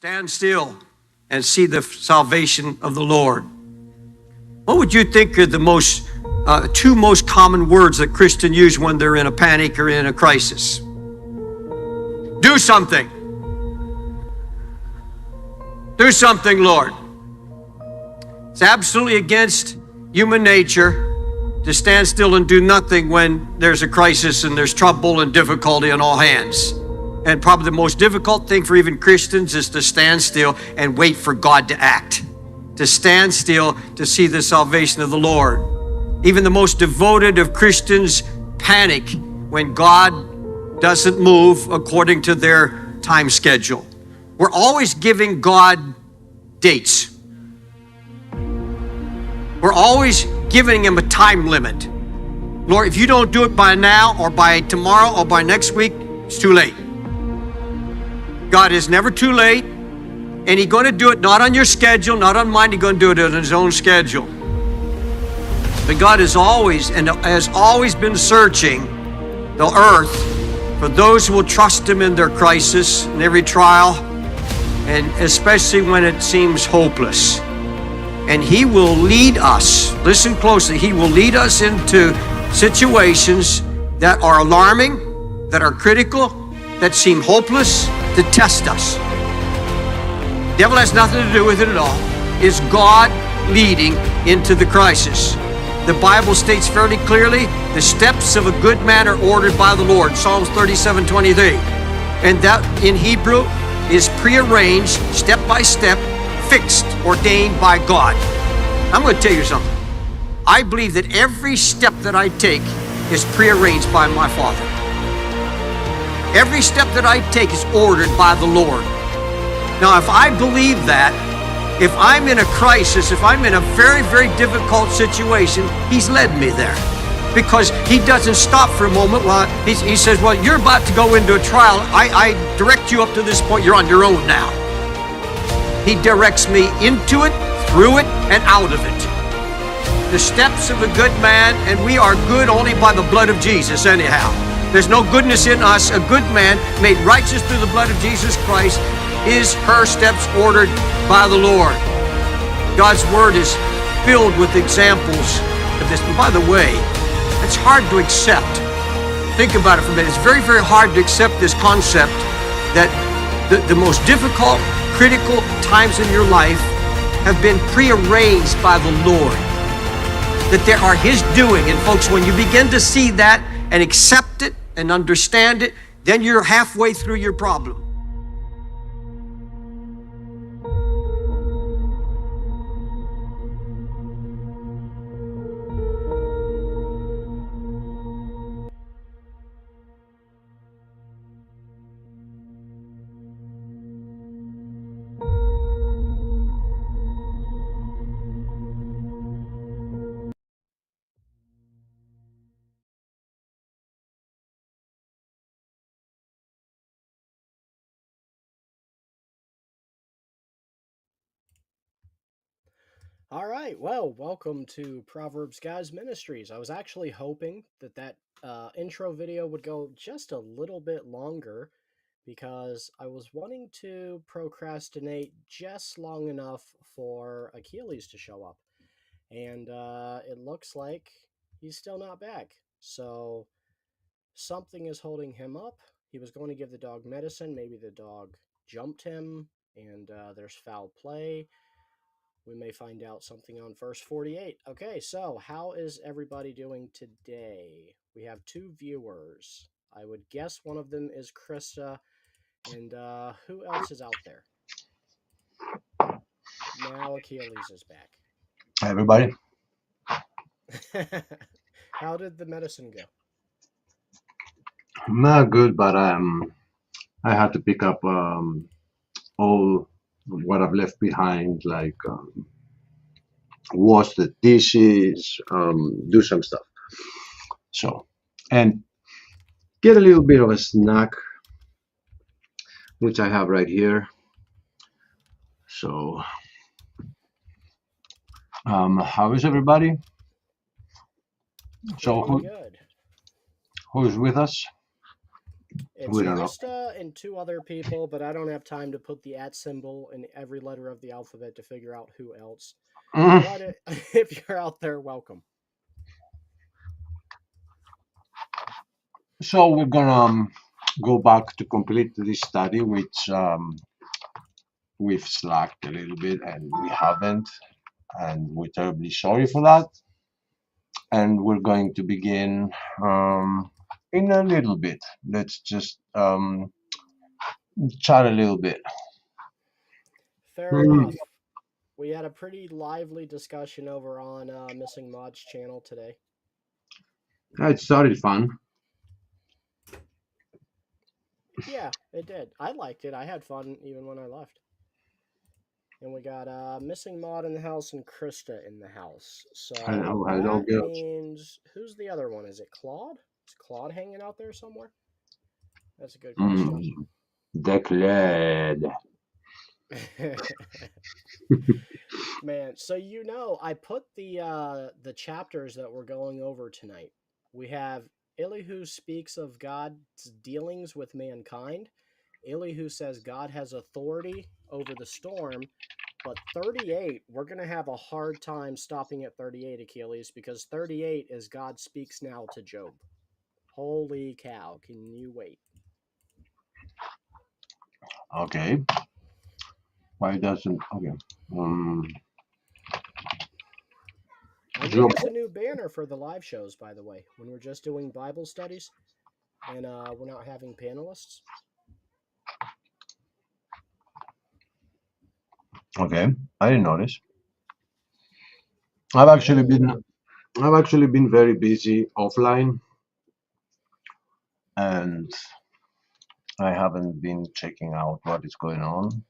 Stand still and see the salvation of the Lord. What would you think are the two most common words that Christians use when they're in a panic or in a crisis? Do something. Do something, Lord. It's absolutely against human nature to stand still and do nothing when there's a crisis and there's trouble and difficulty on all hands. And probably the most difficult thing for even Christians is to stand still and wait for God to act. To stand still to see the salvation of the Lord. Even the most devoted of Christians panic when God doesn't move according to their time schedule. We're always giving God dates. We're always giving him a time limit. Lord, if you don't do it by now or by tomorrow or by next week, it's too late. God is never too late, and he's going to do it not on your schedule, not on mine. He's going to do it on his own schedule. But God is always and has always been searching the earth for those who will trust him in their crisis, in every trial, and especially when it seems hopeless. And he will lead us, listen closely, he will lead us into situations that are alarming, that are critical, that seem hopeless, to test us. The devil has nothing to do with it at all. It's God leading into the crisis. The Bible states fairly clearly, the steps of a good man are ordered by the Lord, Psalms 37:23. And that in Hebrew is prearranged, step by step, fixed, ordained by God. I'm going to tell you something. I believe that every step that I take is prearranged by my Father. Every step that I take is ordered by the Lord. Now, if I believe that, if I'm in a crisis, if I'm in a very, very difficult situation, he's led me there. Because he doesn't stop for a moment while he says, well, you're about to go into a trial. I direct you up to this point. You're on your own now. He directs me into it, through it, and out of it. The steps of a good man, and we are good only by the blood of Jesus anyhow. There's no goodness in us. A good man made righteous through the blood of Jesus Christ is her steps ordered by the Lord. God's word is filled with examples of this. And by the way, it's hard to accept. Think about it for a minute. It's very, very hard to accept this concept that the most difficult, critical times in your life have been prearranged by the Lord. That they are his doing. And folks, when you begin to see that and accept it and understand it, then you're halfway through your problem. All right, well, welcome to Proverbs Guys Ministries. I was actually hoping that intro video would go just a little bit longer because I was wanting to procrastinate just long enough for Achilles to show up. And it looks like he's still not back. So something is holding him up. He was going to give the dog medicine. Maybe the dog jumped him and there's foul play. We may find out something on verse 48. Okay, so how is everybody doing today? We have two viewers. I would guess one of them is Krista. And who else is out there? Now Achilles is back. Hi, everybody. How did the medicine go? Not good, but I had to pick up all what I've left behind, like wash the dishes, do some stuff. So, and get a little bit of a snack, which I have right here. So, how is everybody? So, Pretty good. who's with us? It's We don't know. Krista and two other people, but I don't have time to put the @ symbol in every letter of the alphabet to figure out who else. Mm. But if you're out there, welcome. So we're gonna go back to complete this study, which we've slacked a little bit and we haven't, and we're terribly sorry for that. And we're going to begin in a little bit. Let's just chat a little bit. Fair Mm. enough. We had a pretty lively discussion over on Missing Mod's channel today. It started fun. Yeah, it did. I liked it. I had fun even when I left. And we got Missing Mod in the house and Krista in the house. So Hello, that girls. means who's the other one? Is it Claude? Is Claude hanging out there somewhere? That's a good question. Declared. Man, so I put the chapters that we're going over tonight. We have Elihu speaks of God's dealings with mankind. Elihu says God has authority over the storm, but 38, we're going to have a hard time stopping at 38, Achilles, because 38 is God speaks now to Job. Holy cow, can you wait? Okay. Why doesn't okay? I noticed a new banner for the live shows, by the way, when we're just doing Bible studies and we're not having panelists. Okay, I didn't notice. I've actually been very busy offline, and I haven't been checking out what is going on.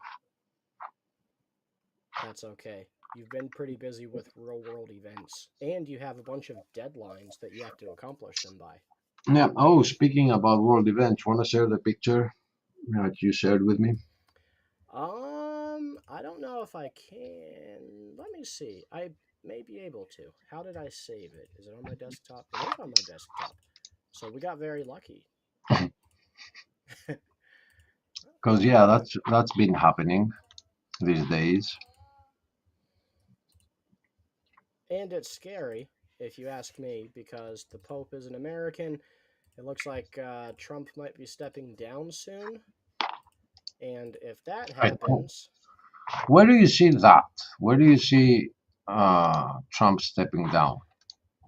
That's okay. You've been pretty busy with real world events, and you have a bunch of deadlines that you have to accomplish them by. Yeah. Oh, speaking about world events, want to share the picture that you shared with me? I don't know if I can. Let me see. I may be able to. How did I save it? Is it on my desktop? It is on my desktop. So we got very lucky. Because yeah, that's been happening these days. And it's scary, if you ask me, because the Pope is an American. It looks like Trump might be stepping down soon. And if that happens, Where do you see that? Where do you see Trump stepping down?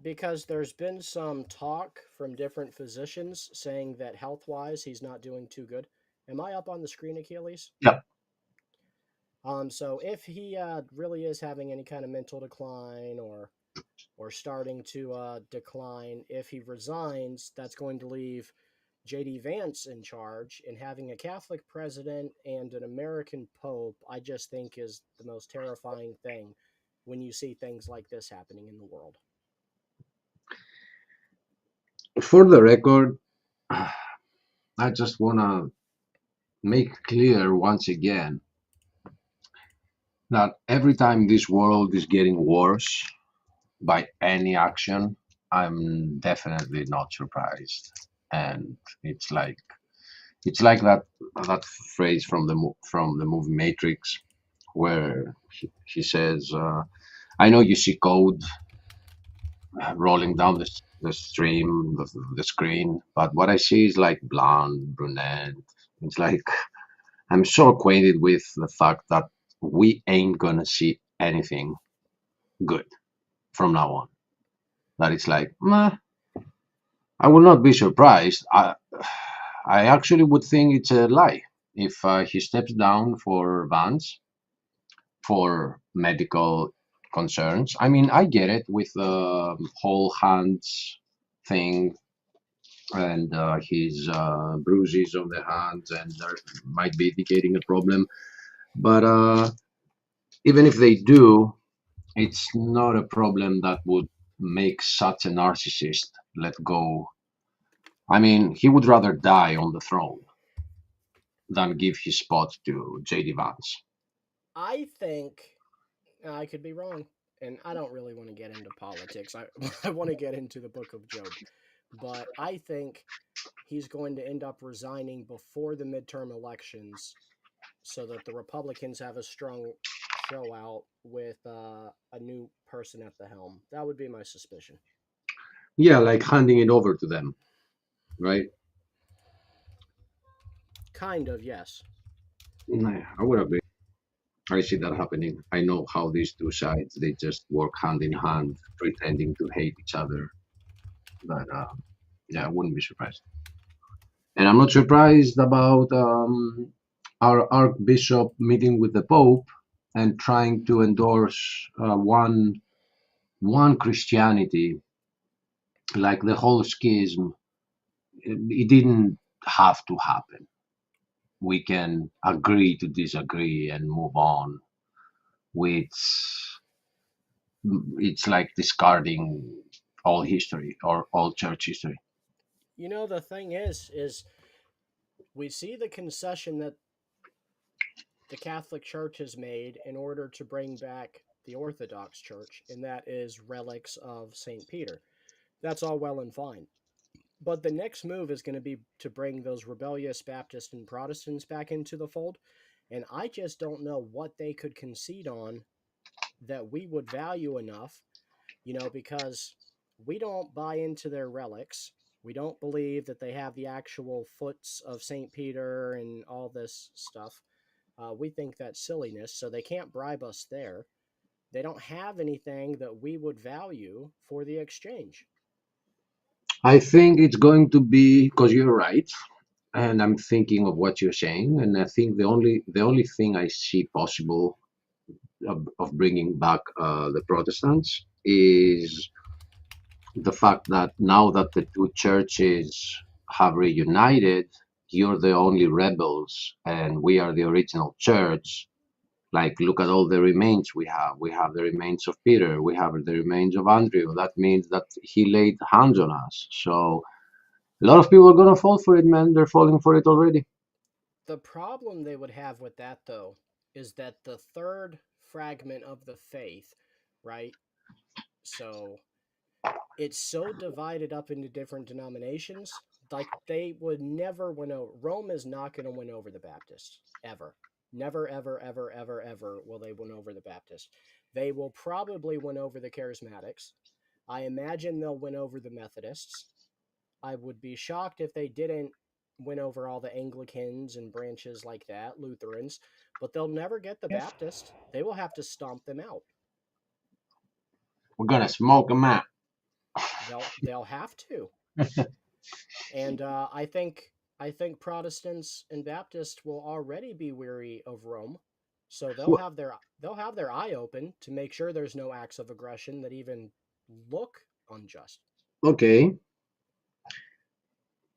because there's been some talk from different physicians saying that health-wise he's not doing too good. Am I up on the screen, Achilles? Yep. So if he really is having any kind of mental decline or starting to decline, if he resigns, that's going to leave J.D. Vance in charge, and having a Catholic president and an American pope, I just think is the most terrifying thing when you see things like this happening in the world. For the record, I just want to make clear once again that every time this world is getting worse by any action, I'm definitely not surprised. And it's like that phrase from the movie Matrix, where he says, "I know you see code rolling down the stream, the screen, but what I see is like blonde, brunette. It's like I'm so acquainted with the fact that we ain't gonna see anything good from now on. That it's like, meh, I will not be surprised. I actually would think it's a lie if he steps down for Vance for medical concerns. I mean, I get it with the whole hands thing and his bruises on the hands, and there might be indicating a problem. But even if they do, it's not a problem that would make such a narcissist let go. I mean, he would rather die on the throne than give his spot to JD Vance. I think I could be wrong, and I don't really want to get into politics. I want to get into the Book of Job. but I think he's going to end up resigning before the midterm elections so that the Republicans have a strong show out with a new person at the helm. That would be my suspicion. Yeah, like handing it over to them, right? Kind of, yes. Nah, I would agree. I see that happening. I know how these two sides they just work hand in hand, pretending to hate each other. But yeah, I wouldn't be surprised. And I'm not surprised about our Archbishop meeting with the Pope and trying to endorse one Christianity, like the whole schism. It didn't have to happen. We can agree to disagree and move on. It's like discarding all history or all church history. You know, the thing is we see the concession that the Catholic Church has made in order to bring back the Orthodox Church, and that is relics of St. Peter. That's all well and fine. But the next move is going to be to bring those rebellious Baptists and Protestants back into the fold. And I just don't know what they could concede on that we would value enough, because we don't buy into their relics. We don't believe that they have the actual foots of St. Peter and all this stuff. We think that's silliness, so they can't bribe us there. They don't have anything that we would value for the exchange. I think it's going to be because you're right, and I'm thinking of what you're saying, and I think the only thing I see possible of bringing back the Protestants is the fact that now that the two churches have reunited, you're the only rebels, and we are the original church. Like, look at all the remains we have. We have the remains of Peter. We have the remains of Andrew. That means that he laid hands on us. So a lot of people are gonna fall for it, man. They're falling for it already. The problem they would have with that, though, is that the third fragment of the faith, right? So it's so divided up into different denominations. Like they would never win over. Rome is not going to win over the Baptists ever. Never, ever, ever, ever, ever will they win over the Baptists. They will probably win over the Charismatics. I imagine they'll win over the Methodists. I would be shocked if they didn't win over all the Anglicans and branches like that, Lutherans, but they'll never get the Baptist. They will have to stomp them out. We're gonna smoke them out. They'll have to. And I think Protestants and Baptists will already be weary of Rome, so Well, they'll have their eye open to make sure there's no acts of aggression that even look unjust. okay,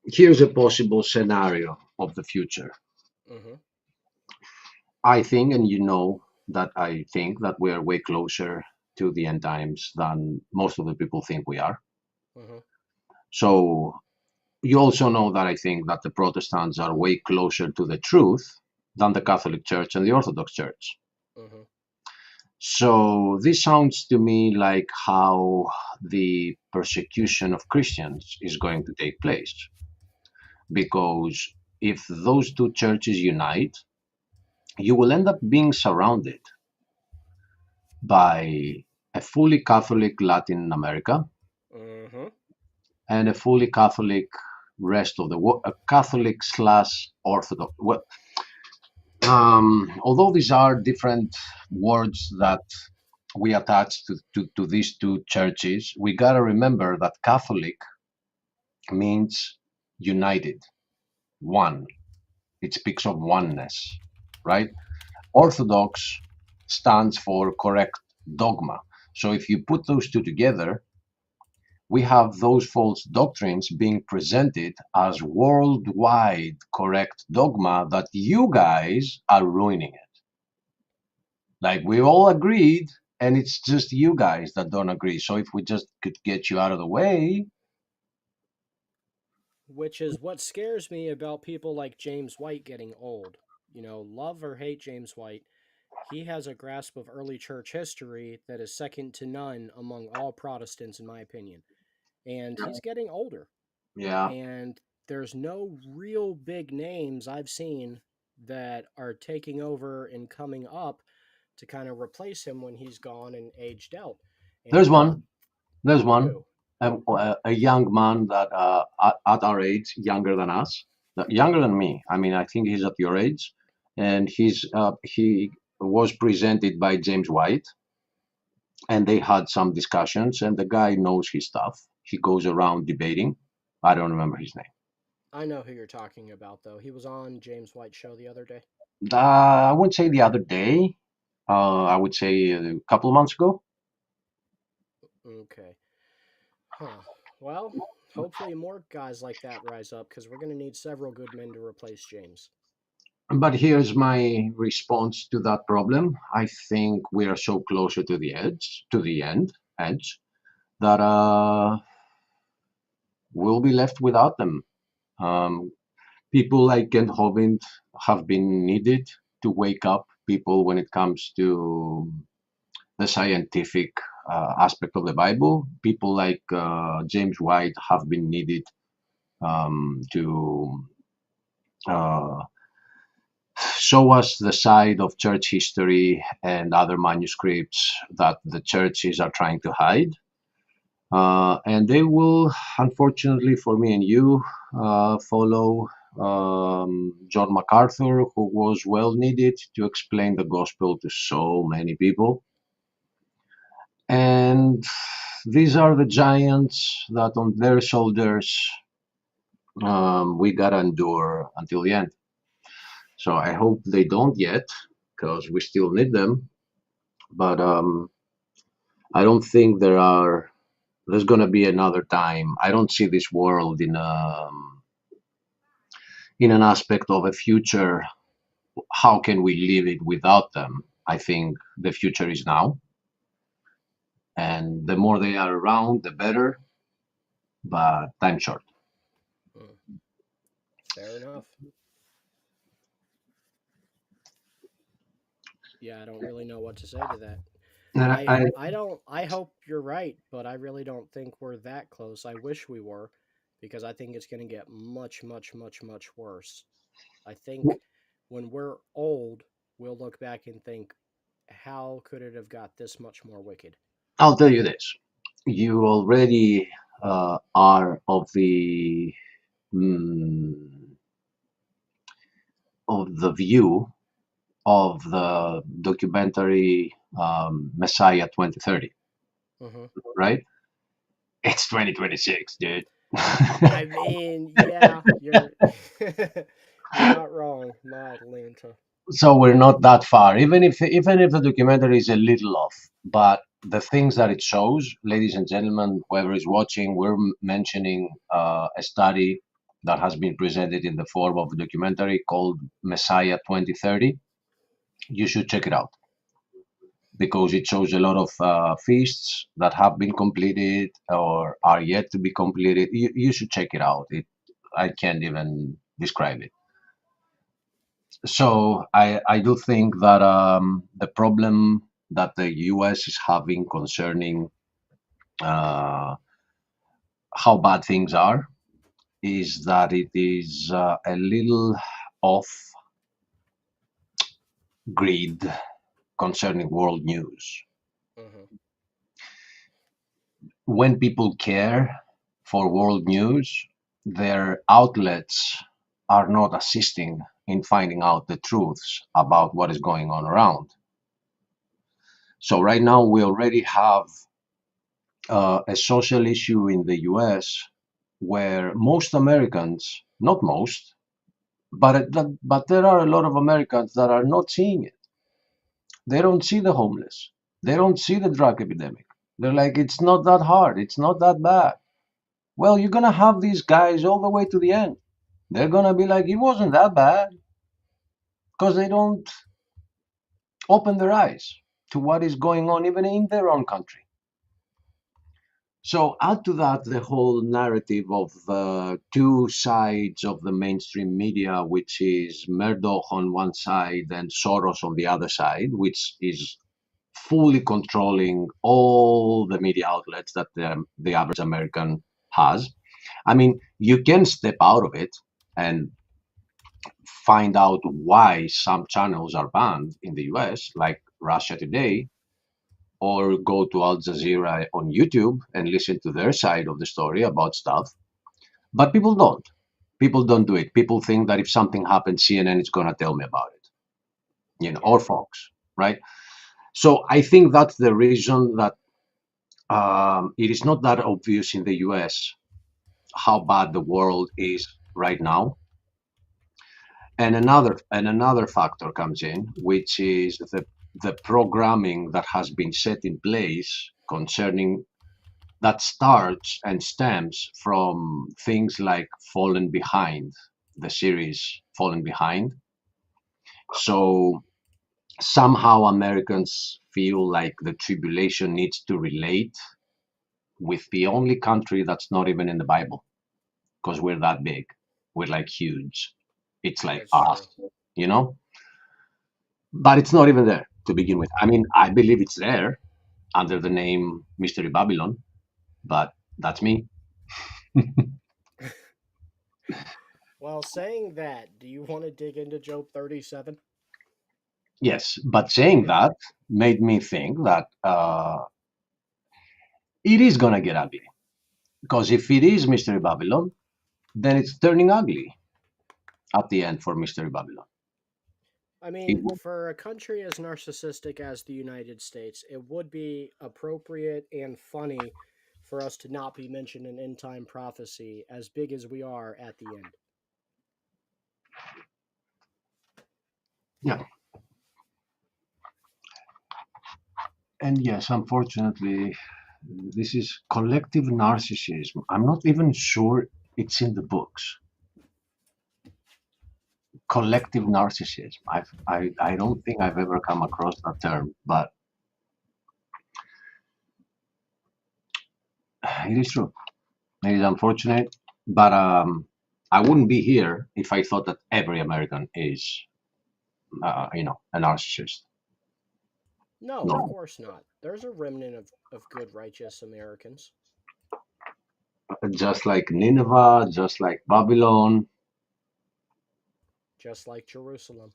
here's a possible scenario of the future. Mm-hmm. I think, and you know that I think that we are way closer to the end times than most of the people think we are. Mm-hmm. So you also know that I think that the Protestants are way closer to the truth than the Catholic Church and the Orthodox Church. Mm-hmm. So this sounds to me like how the persecution of Christians is going to take place. Because if those two churches unite, you will end up being surrounded by a fully Catholic Latin America Mm-hmm. and a fully Catholic rest of the world, a Catholic slash Orthodox. Well, although these are different words that we attach to these two churches, we got to remember that Catholic means united, one. It speaks of oneness, right? Orthodox stands for correct dogma. So if you put those two together, we have those false doctrines being presented as worldwide correct dogma that you guys are ruining it. Like we all agreed, and it's just you guys that don't agree. So if we just could get you out of the way, Which is what scares me about people like James White getting old. Love or hate James White, he has a grasp of early church history that is second to none among all Protestants, in my opinion. And he's getting older. Yeah. and there's no real big names I've seen that are taking over and coming up to kind of replace him when he's gone and aged out. There's And one. There's one. who? A young man that at our age, younger than us, younger than me. I mean, I think he's at your age, and he was presented by James White, and they had some discussions, and the guy knows his stuff. He goes around debating. I don't remember his name. I know who you're talking about, though. He was on James White's show the other day. I wouldn't say the other day. I would say a couple of months ago. Okay. Huh. Well, hopefully more guys like that rise up because we're going to need several good men to replace James. But here's my response to that problem. I think we are so closer to the edge, that we'll be left without them. Um, People like Kent Hovind have been needed to wake up people when it comes to the scientific aspect of the Bible. People like James White have been needed to uh, show us the side of church history and other manuscripts that the churches are trying to hide. And they will, unfortunately for me and you, follow John MacArthur, who was well needed to explain the gospel to so many people. And these are the giants that on their shoulders we gotta endure until the end. So I hope they don't yet, because we still need them. But I don't think there's gonna be another time. I don't see this world in an aspect of a future. How can we live it without them? I think the future is now, and the more they are around, the better. But time short. Hmm. Fair enough. Yeah, I don't really know what to say to that. And I hope you're right, but I really don't think we're that close. I wish we were because I think it's going to get much much worse. I think when we're old, we'll look back and think how could it have got this much more wicked? I'll tell you this: you already are mm, of the view of the documentary Messiah 2030, Mhm. right? It's 2026, dude. I mean, yeah, you're you're not wrong, mildly into. So we're not that far, even if the documentary is a little off. But the things that it shows, ladies and gentlemen, whoever is watching, we're mentioning a study that has been presented in the form of a documentary called Messiah 2030. You should check it out, because it shows a lot of feasts that have been completed or are yet to be completed. You should check it out. I can't even describe it. So I do think that the problem that the US is having concerning uh, how bad things are is that it is a little off grid concerning world news. Mhm. When people care for world news, their outlets are not assisting in finding out the truths about what is going on around. So right now we already have a social issue in the US where most Americans, not most, but there are a lot of Americans that are not seeing it. They don't see the homeless. They don't see the drug epidemic. They're like, it's not that hard. It's not that bad. Well, you're gonna have these guys all the way to the end. They're gonna be like, it wasn't that bad, because they don't open their eyes to what is going on even in their own country. So add to that the whole narrative of the two sides of the mainstream media, which is Murdoch on one side and Soros on the other side, which is fully controlling all the media outlets that the average American has. I mean, you can step out of it and find out why some channels are banned in the US, like Russia Today, or go to Al Jazeera on YouTube and listen to their side of the story about stuff. But people don't. People don't do it. People think that if something happens, CNN is going to tell me about it, or Yeah. Fox, right? So I think that's the reason that it is not that obvious in the US how bad the world is right now. And another factor comes in, which is the programming that has been set in place concerning that starts and stems from things like Fallen Behind, the series Fallen Behind. So somehow Americans feel like the tribulation needs to relate with the only country that's not even in the Bible, because we're that big. We're like huge. It's like That's true. us, you know? But it's not even there to begin with. I mean, I believe it's there under the name Mystery Babylon, but that's me. Well, saying that, do you want to dig into Job 37? Yes, but saying Okay. that made me think that it is gonna get ugly. Because if it is Mystery Babylon, then it's turning ugly at the end for Mystery Babylon. I It mean, will, for a country as narcissistic as the United States, it would be appropriate and funny for us to not be mentioned in end time prophecy as big as we are at the end. yeah. And yes, unfortunately, this is collective narcissism. I'm not even sure it's in the books. Collective narcissism. I don't think I've ever come across that term, but it is true. It is unfortunate, but I wouldn't be here if I thought that every American is, a narcissist. No, of No, course not. There's a remnant of good, righteous Americans, just like Nineveh, just like Babylon. just like Jerusalem,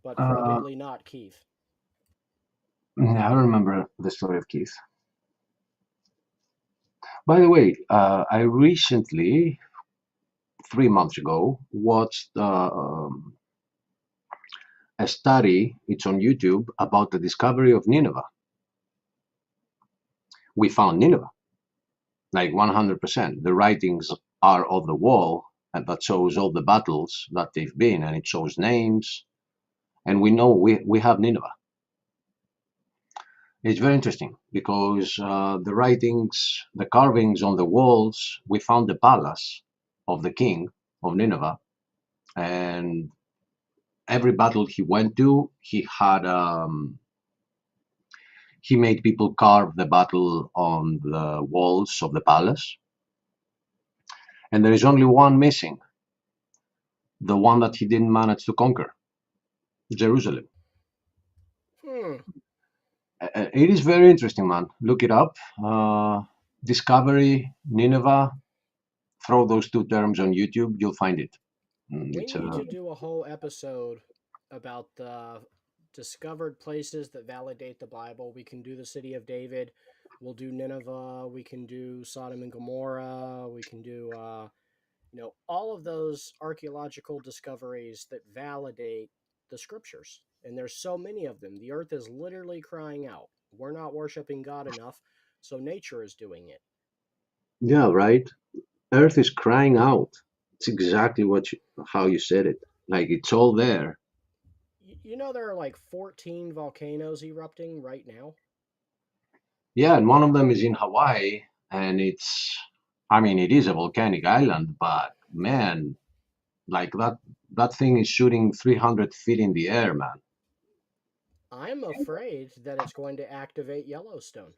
but Uh, probably not Kiev. I don't remember the story of Keith. By the way, I recently, 3 months ago, watched a study. It's on YouTube about the discovery of Nineveh. We found Nineveh, like 100%. The writings are of the wall, and that shows all the battles that they've been, and it shows names, and we know we have Nineveh. It's very interesting because the writings, the carvings on the walls, we found the palace of the king of Nineveh, and every battle he went to, he made people carve the battle on the walls of the palace, and there is only one missing, the one that he didn't manage to conquer, Jerusalem. Hmm. It is very interesting, man. Look it up. Discovery, Nineveh. Throw those two terms on YouTube, you'll find it. We It's need to do a whole episode about the discovered places that validate the Bible. We can do the city of David. We'll do Nineveh. We can do Sodom and Gomorrah. We can do, all of those archaeological discoveries that validate the scriptures. And there's so many of them. The earth is literally crying out. We're not worshiping God enough, so nature is doing it. yeah, right. Earth is crying out. It's exactly how you said it. Like it's all there. You know, there are like 14 volcanoes erupting right now. Yeah, and one of them is in Hawaii, and I mean, it is a volcanic island, but man, like that thing is shooting 300 feet in the air, man. I'm afraid that it's going to activate Yellowstone.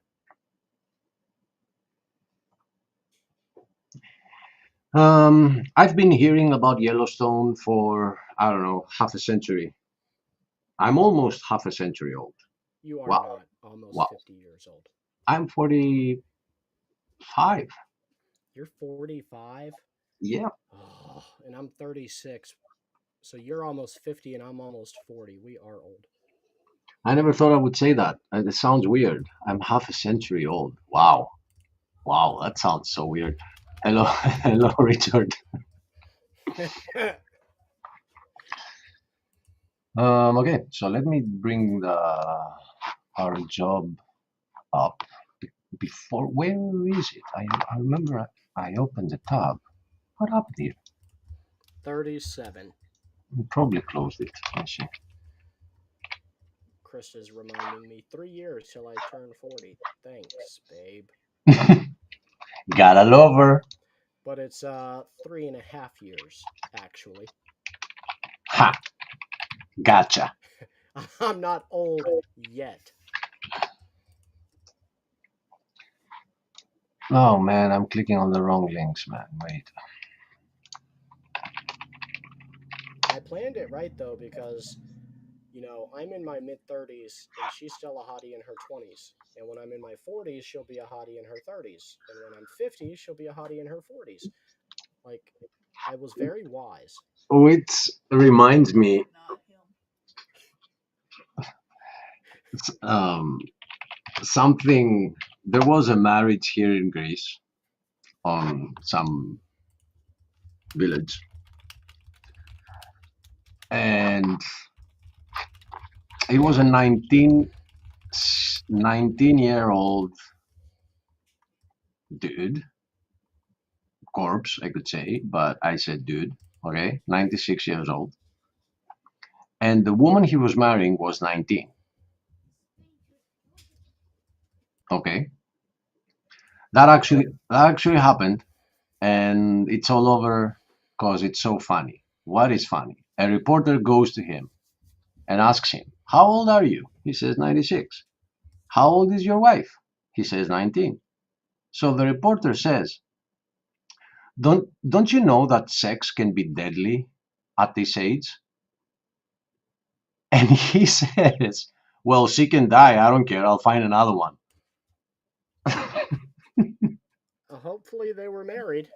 I've been hearing about Yellowstone for, I don't know, half a century. I'm almost half a century old. You are Wow, not almost wow. 50 years old. I'm 40. 5. You're 45? Yeah. Oh, and I'm 36. So you're almost 50 and I'm almost 40. We are old. I never thought I would say that. It sounds weird. I'm half a century old. Wow. Wow, that sounds so weird. Hello, hello, Richard. Okay, so let me bring our job up. Before, where is it? I remember I opened the tab. What happened here? 37. We probably closed it. Let's see. Krista's reminding me 3 years till I turn 40. Thanks, babe. Got a lover. But it's 3.5 years, actually. Ha! Gotcha. I'm not old yet. Oh man, I'm clicking on the wrong links, man. Wait. I planned it right though because, I'm in my mid 30s and she's still a hottie in her 20s. And when I'm in my 40s, she'll be a hottie in her 30s. And when I'm 50, she'll be a hottie in her 40s. Like, I was very wise. Oh, it reminds me. Um, something. There was a marriage here in Greece on some village, and it was a 19-year-old dude, corpse, I could say, but I said dude. Okay, 96 years old, and the woman he was marrying was 19. Okay, that actually happened, and it's all over because it's so funny. What is funny? A reporter goes to him and asks him, "How old are you?" He says 96. "How old is your wife?" He says 19. So the reporter says, "Don't you know that sex can be deadly at this age?" And he says, "Well, she can die. I don't care. I'll find another one." Hopefully, they were married.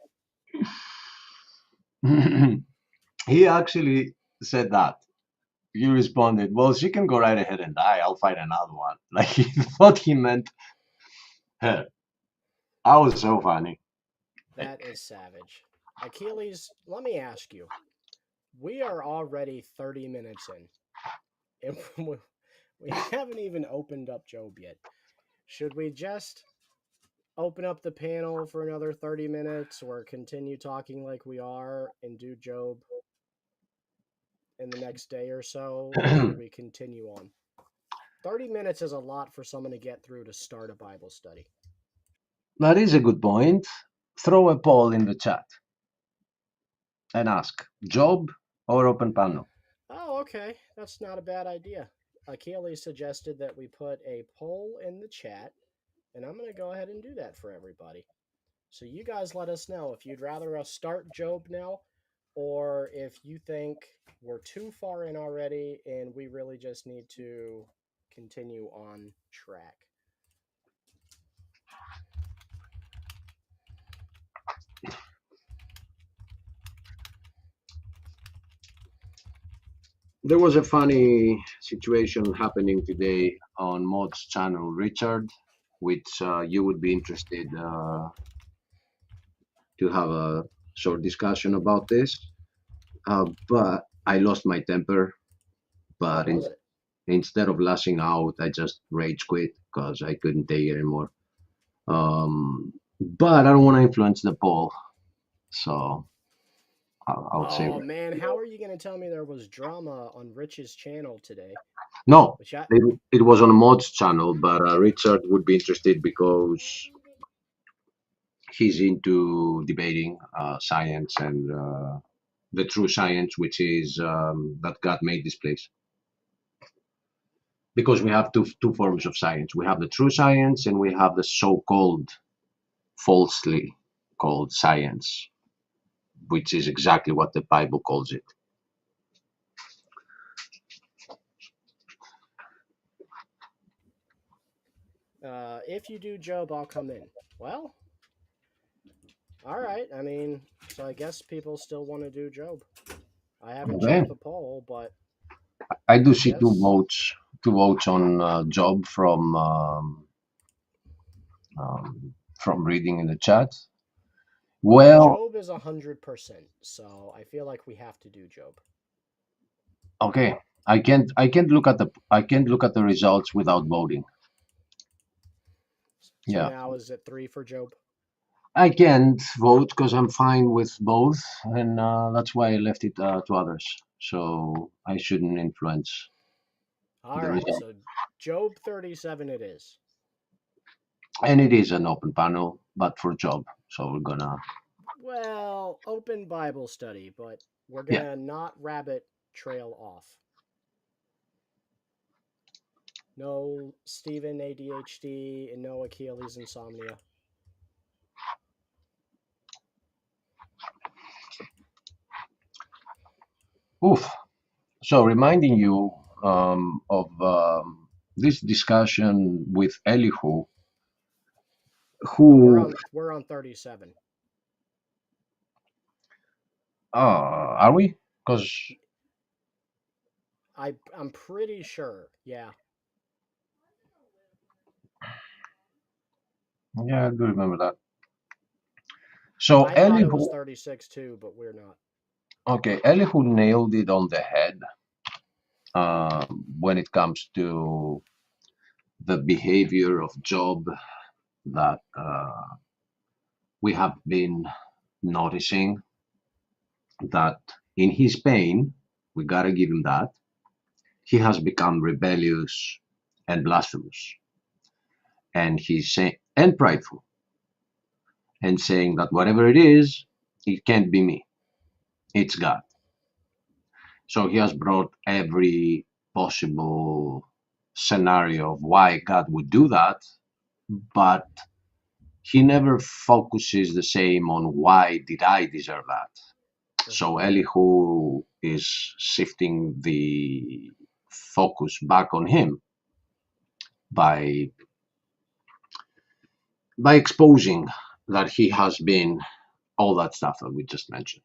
He actually said that. He responded, "Well, she can go right ahead and die. I'll find another one." Like he thought he meant her. I was so funny. That is savage. Achilles, let me ask you. We are already 30 minutes in, and we haven't even opened up Job yet. Should we just open up the panel for another 30 minutes or continue talking like we are and do Job in the next day or so? Or should we continue on? 30 minutes is a lot for someone to get through to start a Bible study. That is a good point. Throw a poll in the chat and ask Job or Open Panel. Oh, okay. That's not a bad idea. Achilles suggested that we put a poll in the chat, and I'm going to go ahead and do that for everybody. So you guys let us know if you'd rather us start Job now, or if you think we're too far in already and we really just need to continue on track. There was a funny situation happening today on Mod's channel, Richard, which you would be interested to have a short discussion about this. But I lost my temper. But What was it? instead of lashing out, I just rage quit because I couldn't take it anymore. But I don't want to influence the poll, so I'll say Oh man, how are you going to tell me there was drama on Rich's channel today? no. Which I It was on Mod's channel, but Richard would be interested because he's into debating science and the true science, which is that God made this place. Because we have two forms of science. We have the true science and we have the so-called falsely called science, which is exactly what the Bible calls it. if you do Job, I'll come in. Well, All right. I mean, so I guess people still want to do Job. I haven't Okay. checked the poll, but I do I see two guess votes, two votes on Job from reading in the chat. Well, Job is 100%. So I feel like we have to do Job. okay. I can't look at the results without voting. So Yeah. now is it 3 for Job? I can't vote because I'm fine with both, and that's why I left it to others. So I shouldn't influence All the right. result. So Job 37 it is. And it is an open panel, but for Job. So we're gonna, Well, open Bible study, but we're going yeah. to not rabbit trail off. No Stephen ADHD and no Achilles insomnia. Oof. So reminding you of this discussion with Elihu, Oh, who we're on 37. are we? Because I'm pretty sure. Yeah. yeah, I do remember that. So I thought it was Elihu, 36 too, but we're not. okay, Elihu nailed it on the head when it comes to the behavior of Job that we have been noticing that in his pain, we gotta give him that, he has become rebellious and blasphemous. And he's saying, and prideful, and saying that whatever it is, it can't be me, it's God. So he has brought every possible scenario of why God would do that, but he never focuses the same on why did I deserve that. Hmm. So Elihu is shifting the focus back on him by exposing that he has been all that stuff that we just mentioned.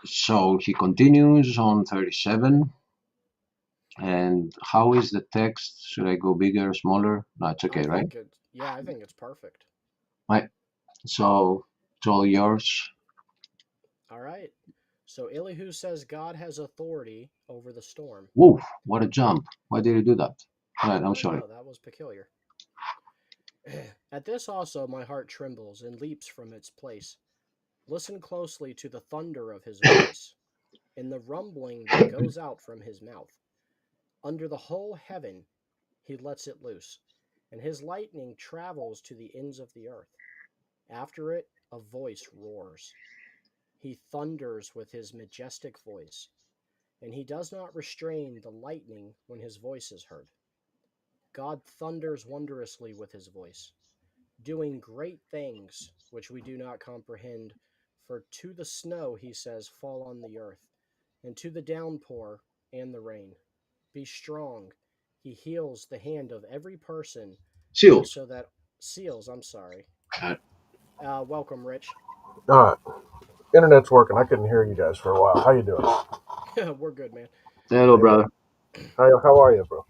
So he continues on 37. And how is the text? Should I go bigger, smaller? No, it's okay, right? I think it's perfect. Right. So it's all yours. All right. So Elihu says God has authority over the storm. Woof, what a jump. Why did you do that? Right, I'm I don't sorry. know, that was peculiar. At this also my heart trembles and leaps from its place. Listen closely to the thunder of his voice, in the rumbling that goes out from his mouth. Under the whole heaven he lets it loose, and his lightning travels to the ends of the earth. After it a voice roars. He thunders with his majestic voice, and he does not restrain the lightning when his voice is heard. God thunders wondrously with his voice, doing great things which we do not comprehend. For to the snow, he says, fall on the earth, and to the downpour and the rain. Be strong. He heals the hand of every person, Seals. so that seals. I'm sorry. Uh, Welcome, Rich. All right, internet's working. I couldn't hear you guys for a while. How you doing? We're good, man. Hello, Hey, brother. how are you, bro?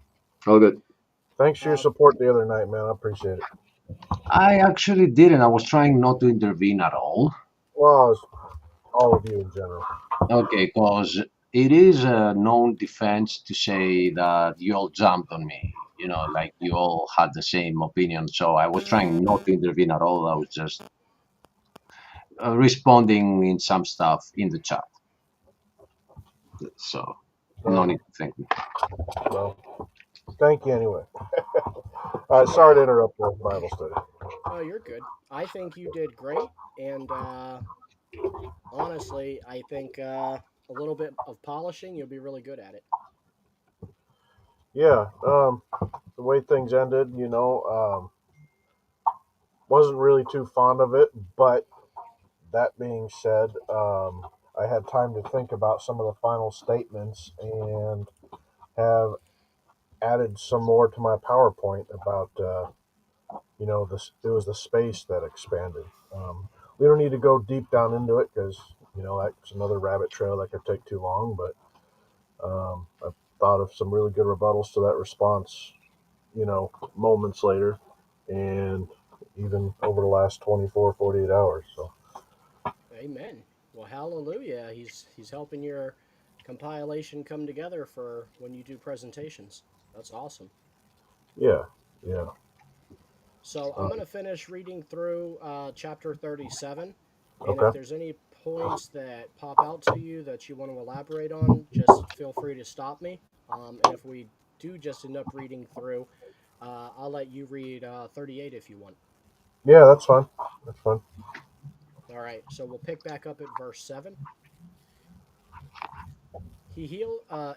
All good. Thanks for your Uh, support the other night, man. I appreciate it. I actually didn't. I was trying not to intervene at all. Well, it's all of you in general. Okay, because it is a known defense to say that you all jumped on me. Like you all had the same opinion. So I was trying not to intervene at all. I was just responding in some stuff in the chat. So no No, need to thank me. well, thank you anyway. Sorry to interrupt the Bible study. oh, you're good. I think you did great, and honestly, I think a little bit of polishing, you'll be really good at it. Yeah, the way things ended, wasn't really too fond of it. But that being said, I had time to think about some of the final statements and have added some more to my PowerPoint about it was the space that expanded. We don't need to go deep down into it because that's another rabbit trail that could take too long. But I've thought of some really good rebuttals to that response. Moments later, and even over the last 24, 48 hours. So Amen. Well, hallelujah. He's helping your compilation come together for when you do presentations. That's awesome. yeah, yeah. So I'm Uh, going to finish reading through chapter 37. And if okay. there's any points that pop out to you that you want to elaborate on, just feel free to stop me. And if we do just end up reading through, I'll let you read 38 if you want. Yeah, that's fine. That's fine. All right. So we'll pick back up at verse 7.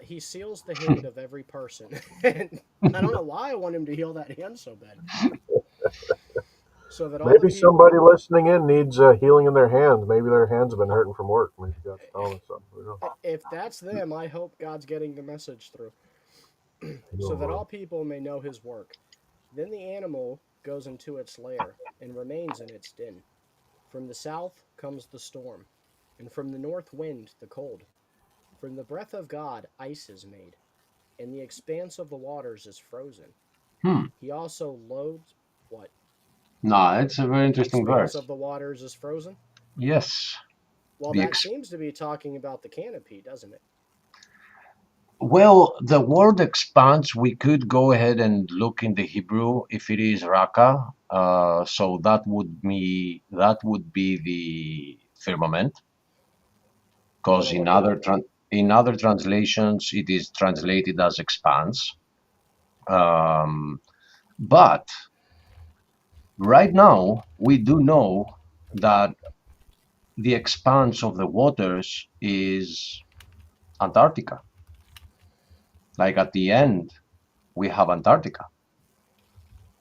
He seals the hand of every person. And I don't know why I want him to heal that hand so bad. So that all the Maybe people somebody listening in needs healing in their hands. Maybe their hands have been hurting from work. Maybe God's telling them something. Who knows? if that's them, I hope God's getting the message through. Heal So 'em, that Lord. all people may know his work. Then the animal goes into its lair and remains in its den. From the south comes the storm, and from the north wind the cold. From the breath of God ice is made, and the expanse of the waters is frozen. Hmm. He also loads what? No, it's a very The interesting expanse verse. of the waters is frozen? Yes. Well, The that ex- seems to be talking about the canopy, doesn't it? well, the word expanse, we could go ahead and look in the Hebrew if it is raka. So that would be the firmament, I'm because gonna look it up. in other translations it is translated as expanse. Um, but right now we do know that the expanse of the waters is Antarctica. Like at the end, we have Antarctica.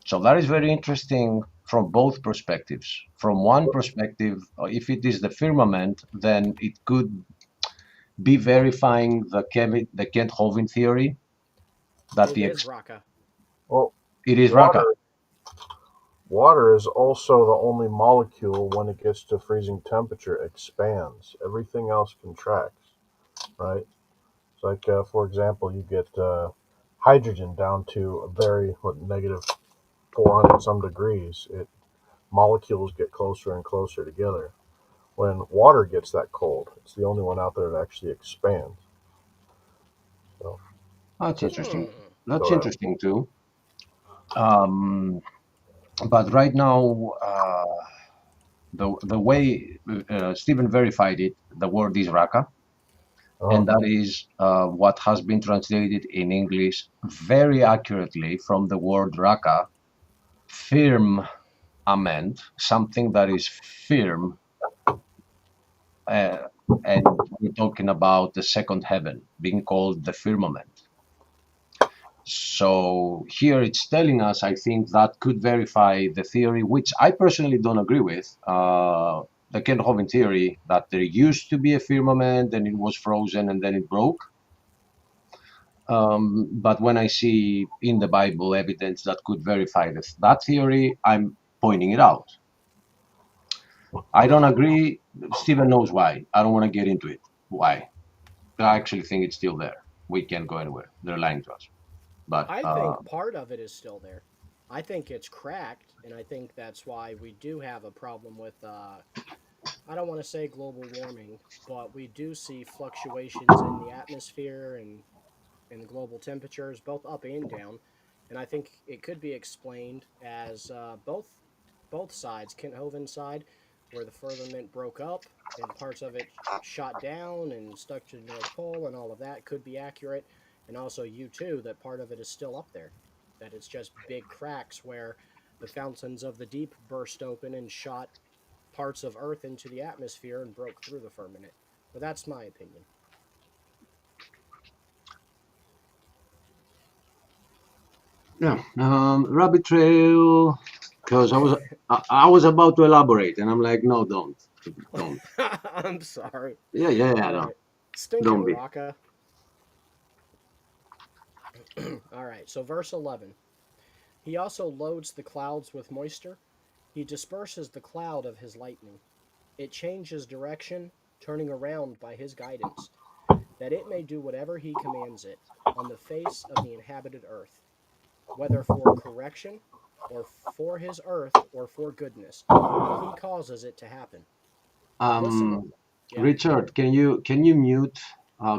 So that is very interesting from both perspectives. From one perspective, if it is the firmament, then it could be verifying the Kent-Hovind theory that It is Raka. Well, it is Raka. water water is also the only molecule when it gets to freezing temperature expands. Everything else contracts, right? It's like, for example, you get hydrogen down to a very negative 400 some degrees. It molecules get closer and closer together. When water gets that cold, it's the only one out there that actually expands. So That's just interesting. Hmm. That's throw that. interesting too. Um, but right now, the way Stephen verified it, the word is Raka, Oh, and that is what has been translated in English very accurately from the word Raka, firm ament, something that is firm, uh, and we're talking about the second heaven being called the firmament. So here it's telling us, I think that could verify the theory, which I personally don't agree with. The Kent Hovind theory that there used to be a firmament, then it was frozen, and then it broke. But when I see in the Bible evidence that could verify that theory, I'm pointing it out. I don't agree. Stephen knows why. I don't want to get into it. Why? I actually think it's still there. We can't go anywhere. They're lying to us. But I think part of it is still there. I think it's cracked, and I think that's why we do have a problem with, I don't want to say global warming, but we do see fluctuations in the atmosphere and global temperatures, both up and down. And I think it could be explained as both sides, Kent Hovind's side, where the firmament broke up and parts of it shot down and stuck to the North Pole, and all of that could be accurate. And also, you too, that part of it is still up there, that it's just big cracks where the fountains of the deep burst open and shot parts of Earth into the atmosphere and broke through the firmament. But that's my opinion. yeah, rabbit trail. Because I was about to elaborate, and I'm like, no, don't. I'm sorry. Yeah, yeah, yeah, All no, right. Stinking don't be. Raka. All right. So, verse 11. He also loads the clouds with moisture. He disperses the cloud of his lightning. It changes direction, turning around by his guidance, that it may do whatever he commands it on the face of the inhabited earth, whether for correction or for his earth or for goodness. He causes it to happen. Listen, Um, yeah, Richard, can you mute?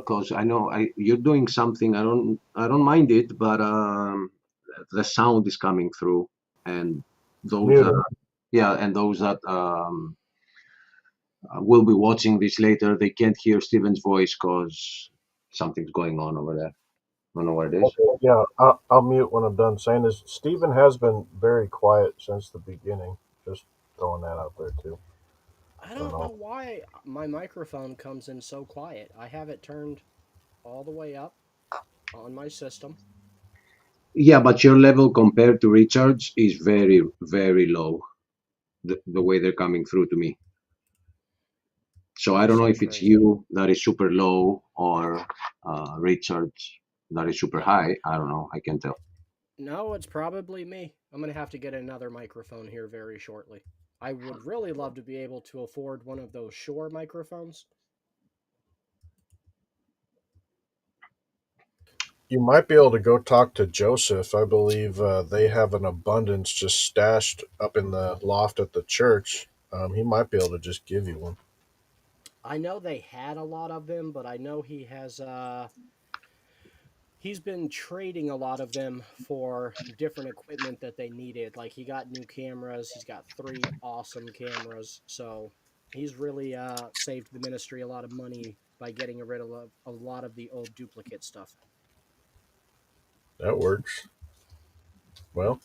Cause I know you're doing something. I don't mind it, but the sound is coming through, and those Muted. yeah, and those that will be watching this later, they can't hear Steven's voice because something's going on over there. I don't know what it is. Okay, yeah, I'll mute when I'm done saying this. Stephen has been very quiet since the beginning. Just throwing that out there too. I I don't don't know know. why my microphone comes in so quiet. I have it turned all the way up on my system. Yeah, but your level compared to Richard's is very, very low. The way they're coming through to me. So I That's don't know so if it's crazy. you that is super low or Richard that is super No, high. I don't know. I can tell. no, it's probably me. I'm going to have to get another microphone here very shortly. I would really love to be able to afford one of those Shure microphones. You might be able to go talk to Joseph. I believe they have an abundance just stashed up in the loft at the church. He might be able to just give you one. I know they had a lot of them, but I know he's been trading a lot of them for different equipment that they needed. Like he got new cameras. He's got 3 awesome cameras. So he's really saved the ministry a lot of money by getting rid of a lot of the old duplicate stuff. That works. Well,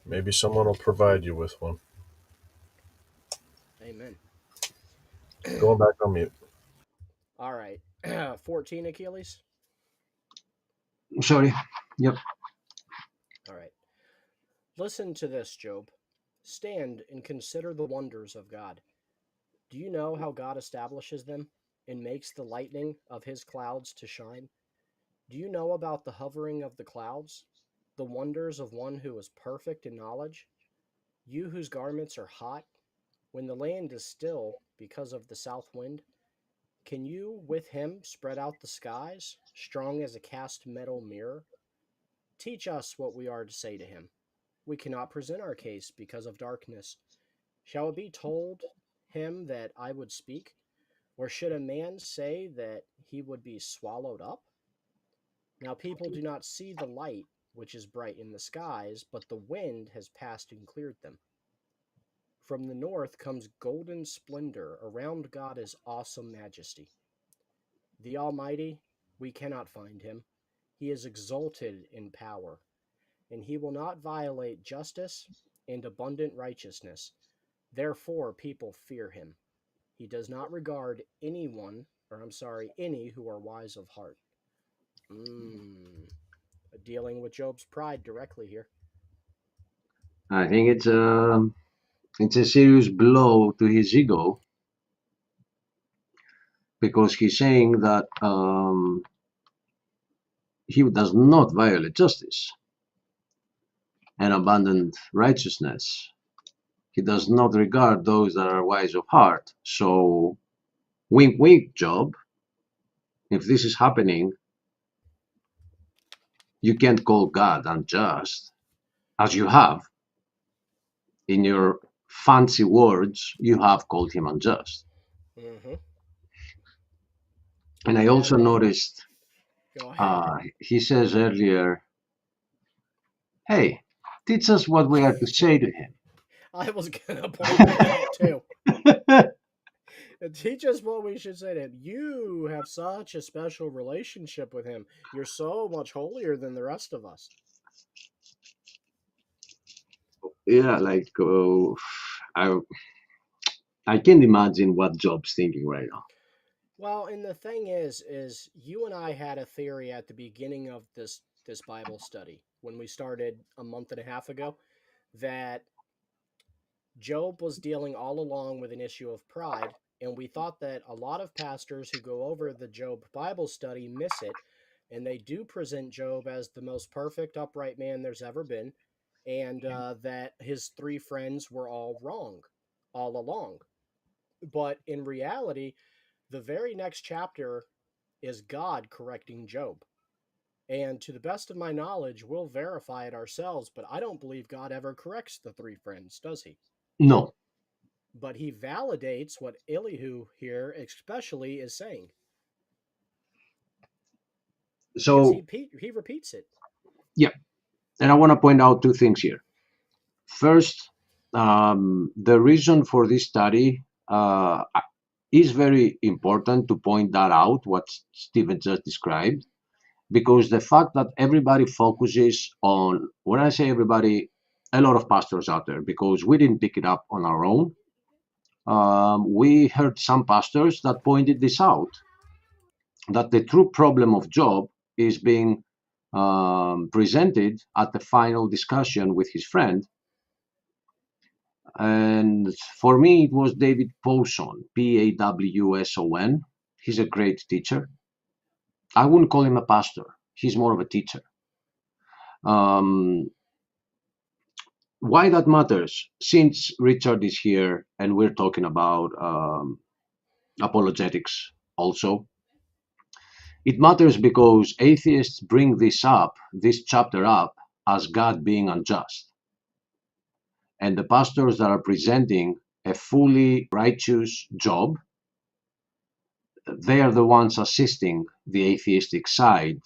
maybe someone will provide you with one. Amen. Going back on mute. All right. 14 Achilles. Sorry. Yep. All right. Listen to this, Job. Stand and consider the wonders of God. Do you know how God establishes them and makes the lightning of his clouds to shine? Do you know about the hovering of the clouds, the wonders of one who is perfect in knowledge? You whose garments are hot, when the land is still because of the south wind, can you with him spread out the skies, strong as a cast metal mirror? Teach us what we are to say to him. We cannot present our case because of darkness. Shall it be told him that I would speak? Or should a man say that he would be swallowed up? Now people do not see the light which is bright in the skies, but the wind has passed and cleared them. From the north comes golden splendor. Around God is awesome majesty. The Almighty, we cannot find him. He is exalted in power, and he will not violate justice and abundant righteousness. Therefore, people fear him. He does not regard any who are wise of heart. Mm, dealing with Job's pride directly here. I think it's a serious blow to his ego because he's saying that he does not violate justice and abandon righteousness. He does not regard those that are wise of heart. So, wink, wink, Job. If this is happening, you can't call God unjust, as you have in your fancy words. You have called him unjust. Mm-hmm. And I Yeah, also noticed go ahead. he says earlier, "Hey, teach us what we are to say to him." I was going to point that out too. Teach us what we should say to him. You have such a special relationship with him. You're so much holier than the rest of us. Yeah, like I I can't imagine what Job's thinking right now. Well, and the thing is you and I had a theory at the beginning of this Bible study when we started a month and a half ago that Job was dealing all along with an issue of pride, and we thought that a lot of pastors who go over the Job Bible study miss it and they do present Job as the most perfect, upright man there's ever been, and that his three friends were all wrong all along. But in reality, the very next chapter is God correcting Job. And to the best of my knowledge, we'll verify it ourselves, but I don't believe God ever corrects the three friends, does he? No. But he validates what Elihu here especially is saying. Because So, he repeats it. yeah. And I want to point out two things here. First, the reason for this study is very important to point that out, what Stephen just described, because the fact that everybody focuses on, when I say everybody, a lot of pastors out there, because we didn't pick it up on our own. We heard some pastors that pointed this out, that the true problem of Job is being presented at the final discussion with his friend. And for me, it was David Pawson, Pawson. He's a great teacher. I wouldn't call him a pastor. He's more of a teacher. Why that matters, since Richard is here and we're talking about apologetics also, it matters because atheists bring this chapter up, as God being unjust. And the pastors that are presenting a fully righteous Job, they are the ones assisting the atheistic side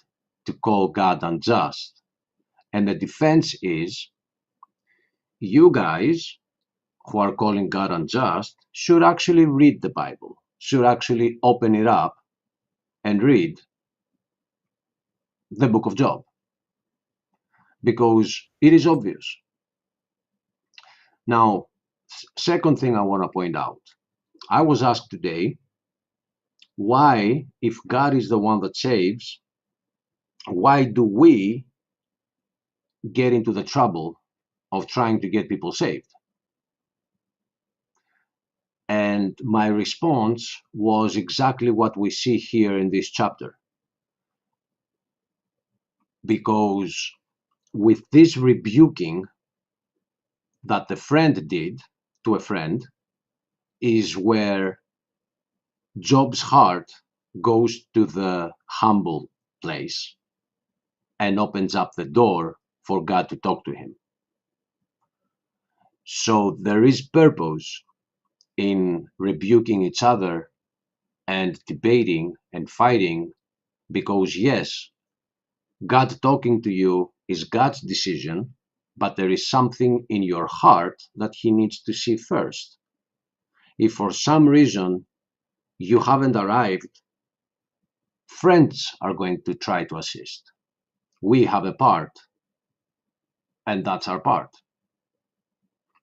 to call God unjust. And the defense is, you guys who are calling God unjust should actually read the Bible, should actually open it up and read the book of Job, because it is obvious. Now, second thing I want to point out, I was asked today, why, if God is the one that saves, why do we get into the trouble of trying to get people saved? And my response was exactly what we see here in this chapter. Because with this rebuking that the friend did to a friend is where Job's heart goes to the humble place and opens up the door for God to talk to him. So there is purpose in rebuking each other and debating and fighting, because yes, God talking to you is God's decision, but there is something in your heart that he needs to see first. If for some reason you haven't arrived, friends are going to try to assist. We have a part, and that's our part.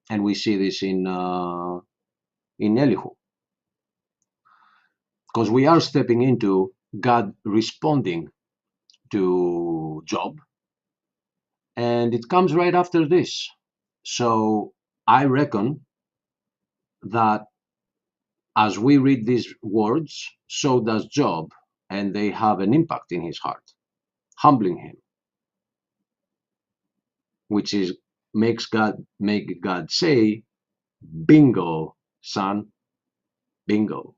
And we see this in Elihu, because we are stepping into God responding to Job, and it comes right after this. So I reckon that as we read these words, so does Job, and they have an impact in his heart, humbling him, which is make God say, "Bingo, son, bingo."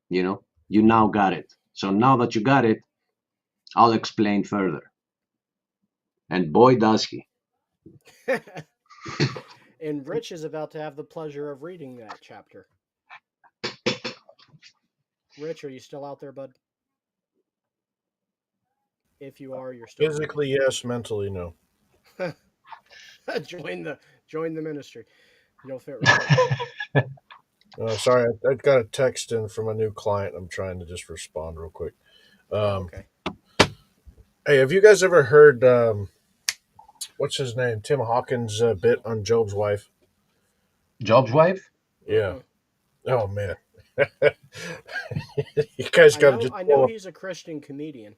You now got it. So now that you got it, I'll explain further. And boy, does he. And Rich is about to have the pleasure of reading that chapter. Rich, are you still out there, bud? If you are, you're still Physically, yes. Mentally, no. join the ministry. You'll fit right in. Sorry, I got a text in from a new client. I'm trying to just respond real quick. Okay. Hey, have you guys ever heard what's his name? Tim Hawkins' bit on Job's wife? Job's wife? Yeah. Oh man. You guys got to just. I know he's a Christian comedian.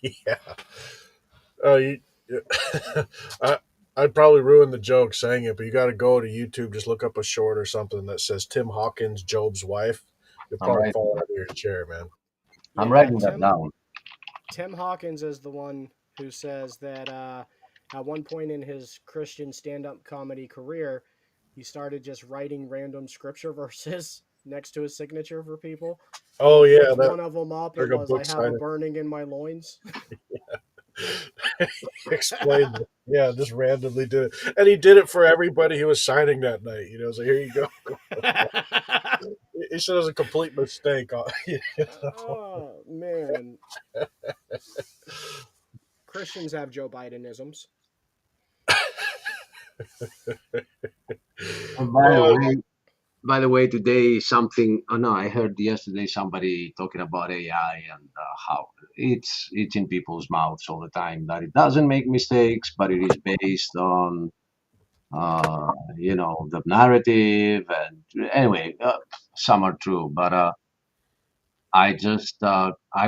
Yeah. Oh, I'd probably ruin the joke saying it, but you got to go to YouTube, just look up a short or something that says Tim Hawkins, Job's wife. You'll probably fall out of your chair, man. I'm Yeah, writing that down. Tim Hawkins is the one who says that at one point in his Christian stand-up comedy career, he started just writing random scripture verses next to his signature for people. And Oh he yeah, picked that one of them up. It like a was, "I book have a signing. burning in my loins." Explained it. Yeah, just randomly did it, and he did it for everybody who was signing that night. You know, so here you go. He said it was a complete mistake. You know? Oh man, Christians have Joe Bidenisms. And Well, by the way, today something. Oh no, I heard yesterday somebody talking about AI and how it's in people's mouths all the time that it doesn't make mistakes, but it is based on the narrative. And anyway, some are true, but I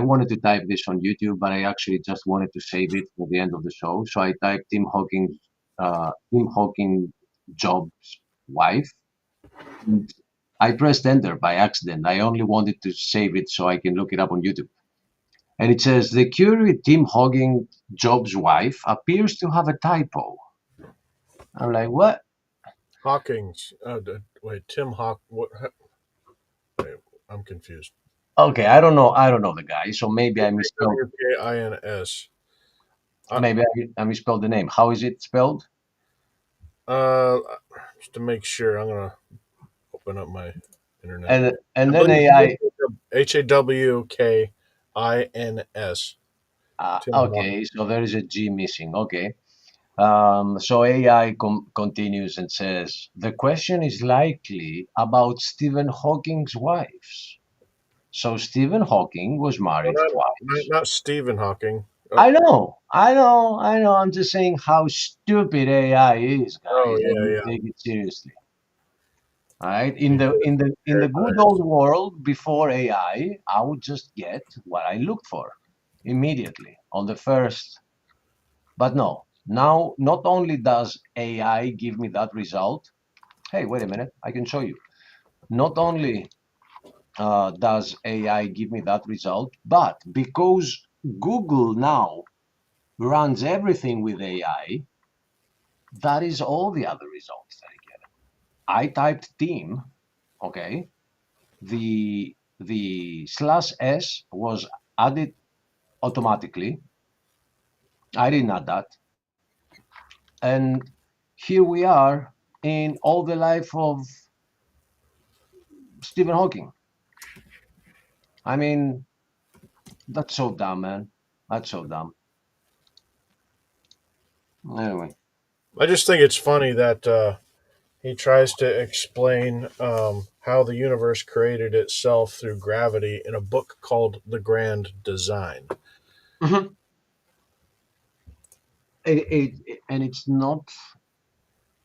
wanted to type this on YouTube, but I actually just wanted to save it for the end of the show. So I typed Tim Hawking Job's wife. And I pressed enter by accident. I only wanted to save it so I can look it up on YouTube. And it says the query Tim Hawking Job's wife appears to have a typo. I'm like, what? Hawkins. Wait, Tim Hawk. What? Wait, I'm confused. Okay, I don't know the guy, so maybe I misspelled. WKINS. Maybe I misspelled the name. How is it spelled? Uh, just to make sure, I'm gonna open up my internet. And I then believe AI. HAWKINS. Tim Hawk. Okay, so there is a G missing. Okay. So AI continues and says the question is likely about Stephen Hawking's wives. So Stephen Hawking was Oh, married twice. not Stephen Hawking. I know, I know, I know. I'm just saying how stupid AI is, Oh guys. I yeah, mean, yeah. take it seriously. All right. In He the did in the in very the good nice. old world before I would just get what I looked for immediately on the first. But no, now not only does AI give me that result. Hey, wait a minute, I can show you. Not only does AI give me that result, but because Google now runs everything with AI, that is all the other results that I get. I typed team, okay, the slash s was added automatically. I didn't add that, and here we are in all the life of Stephen Hawking. I mean, that's so dumb, man. That's so dumb. Anyway. I just think it's funny that he tries to explain how the universe created itself through gravity in a book called The Grand Design. Mhm. And it's not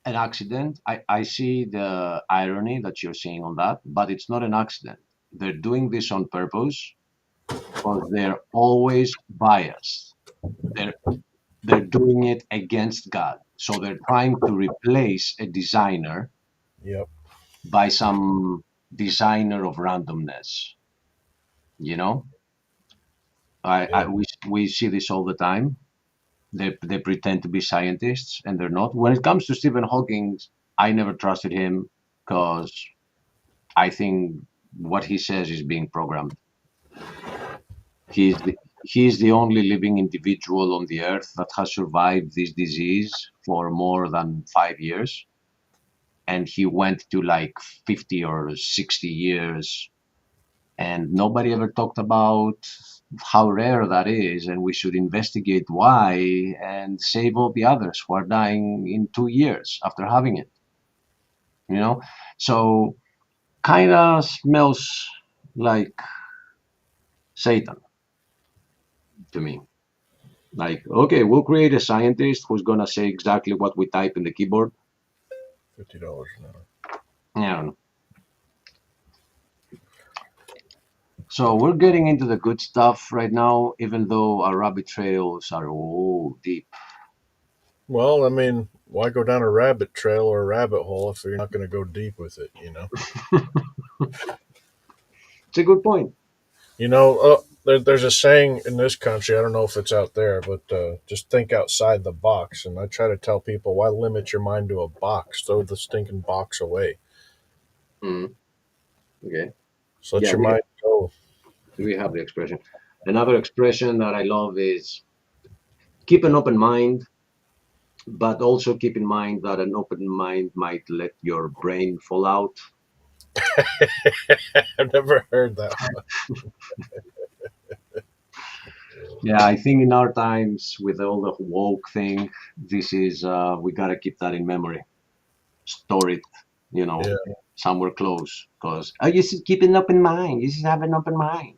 an accident. I see the irony that you're seeing on that, but it's not an accident. They're doing this on purpose because they're always biased. They're they're doing it against God. So they're trying to replace a designer Yep. by some designer of randomness. You know, Yeah. we see this all the time. They pretend to be scientists and they're not. When it comes to Stephen Hawking, I never trusted him because I think what he says is being programmed. He's the, he's the only living individual on the earth that has survived this disease for more than 5 years. And he went to like 50 or 60 years. And nobody ever talked about how rare that is. And we should investigate why and save all the others who are dying in 2 years after having it. You know? So kind of smells like Satan to me. Like, okay, we'll create a scientist who's gonna say exactly what we type in the keyboard. $50 an hour. Yeah, I don't know. So we're getting into the good stuff right now, even though our rabbit trails are all deep. Well, I mean, why go down a rabbit trail or a rabbit hole if you're not going to go deep with it? It's a good point. You know, there's a saying in this country. I don't know if it's out there, but just think outside the box. And I try to tell people, why limit your mind to a box? Throw the stinking box away. Mm, okay. So let Yeah, your mind go. we have the expression. Another expression that I love is keep an open mind, but also keep in mind that an open mind might let your brain fall out. I've never heard that. Yeah, I think in our times with all the woke thing, this is we gotta keep that in memory, store it, you know, Yeah, somewhere close. Because I just keep an open mind. You just have an open mind.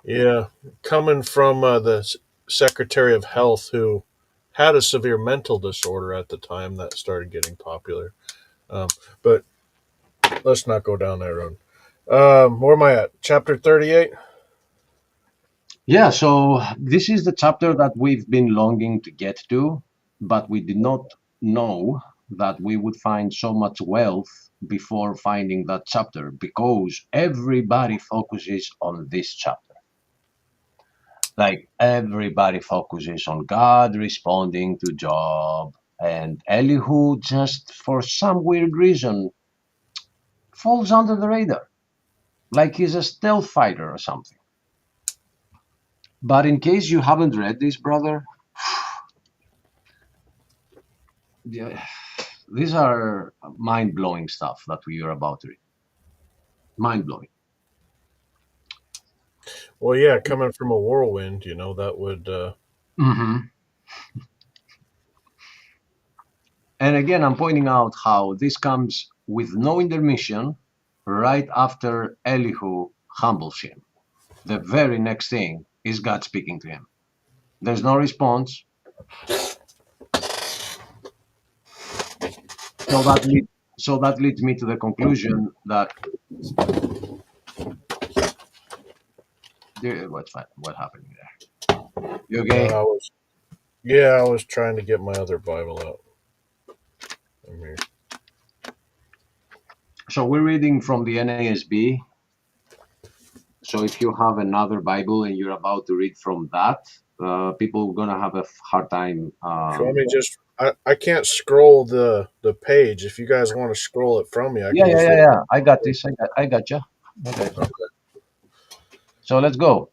yeah. Coming from Secretary of Health, who had a severe mental disorder at the time that started getting popular. Um, but let's not go down that road. Where am I at? Chapter 38. Yeah, so this is the chapter that we've been longing to get to, but we did not know that we would find so much wealth before finding that chapter because everybody focuses on this chapter. Like everybody focuses on God responding to Job, and Elihu just for some weird reason falls under the radar, like he's a stealth fighter or something. But in case you haven't read this, brother, yeah, these are mind blowing stuff that we are about to read. Mind blowing. Well, yeah, coming from a whirlwind, that would. Hmm. And again, I'm pointing out how this comes with no intermission right after Elihu humbles him. The very next thing is God speaking to him. There's no response. So that leads me to the conclusion that what happened there? You okay? I was. Yeah, I was trying to get my other Bible out. I'm here. So we're reading from the NASB. So if you have another Bible and you're about to read from that, people are gonna have a hard time. If you want me just, I can't scroll the page. If you guys want to scroll it from me, I Yeah, can yeah, just yeah, read. yeah. I got this. I got you. I got you. So let's go.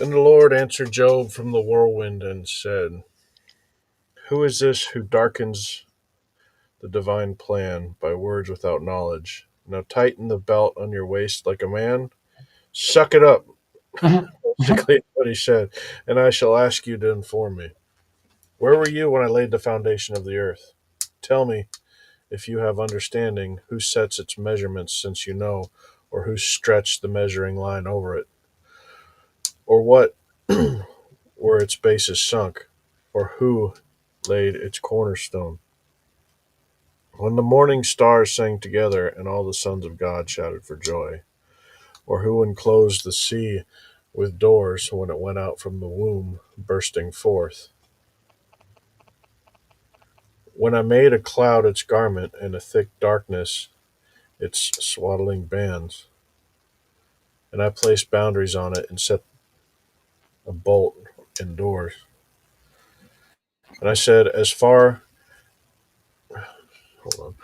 And the Lord answered Job from the whirlwind and said, "Who is this who darkens the divine plan by words without knowledge? Now tighten the belt on your waist like a man. Suck it up." Basically, what he said. And I shall ask you to inform me. Where were you when I laid the foundation of the earth? Tell me, if you have understanding, who sets its measurements, since you know, or who stretched the measuring line over it, or what where its base is sunk, or who laid its cornerstone? When the morning stars sang together, and all the sons of God shouted for joy, or who enclosed the sea with doors when it went out from the womb, bursting forth? When I made a cloud its garment, and a thick darkness its swaddling bands, and I placed boundaries on it, and set a bolt indoors. And I said, hold on.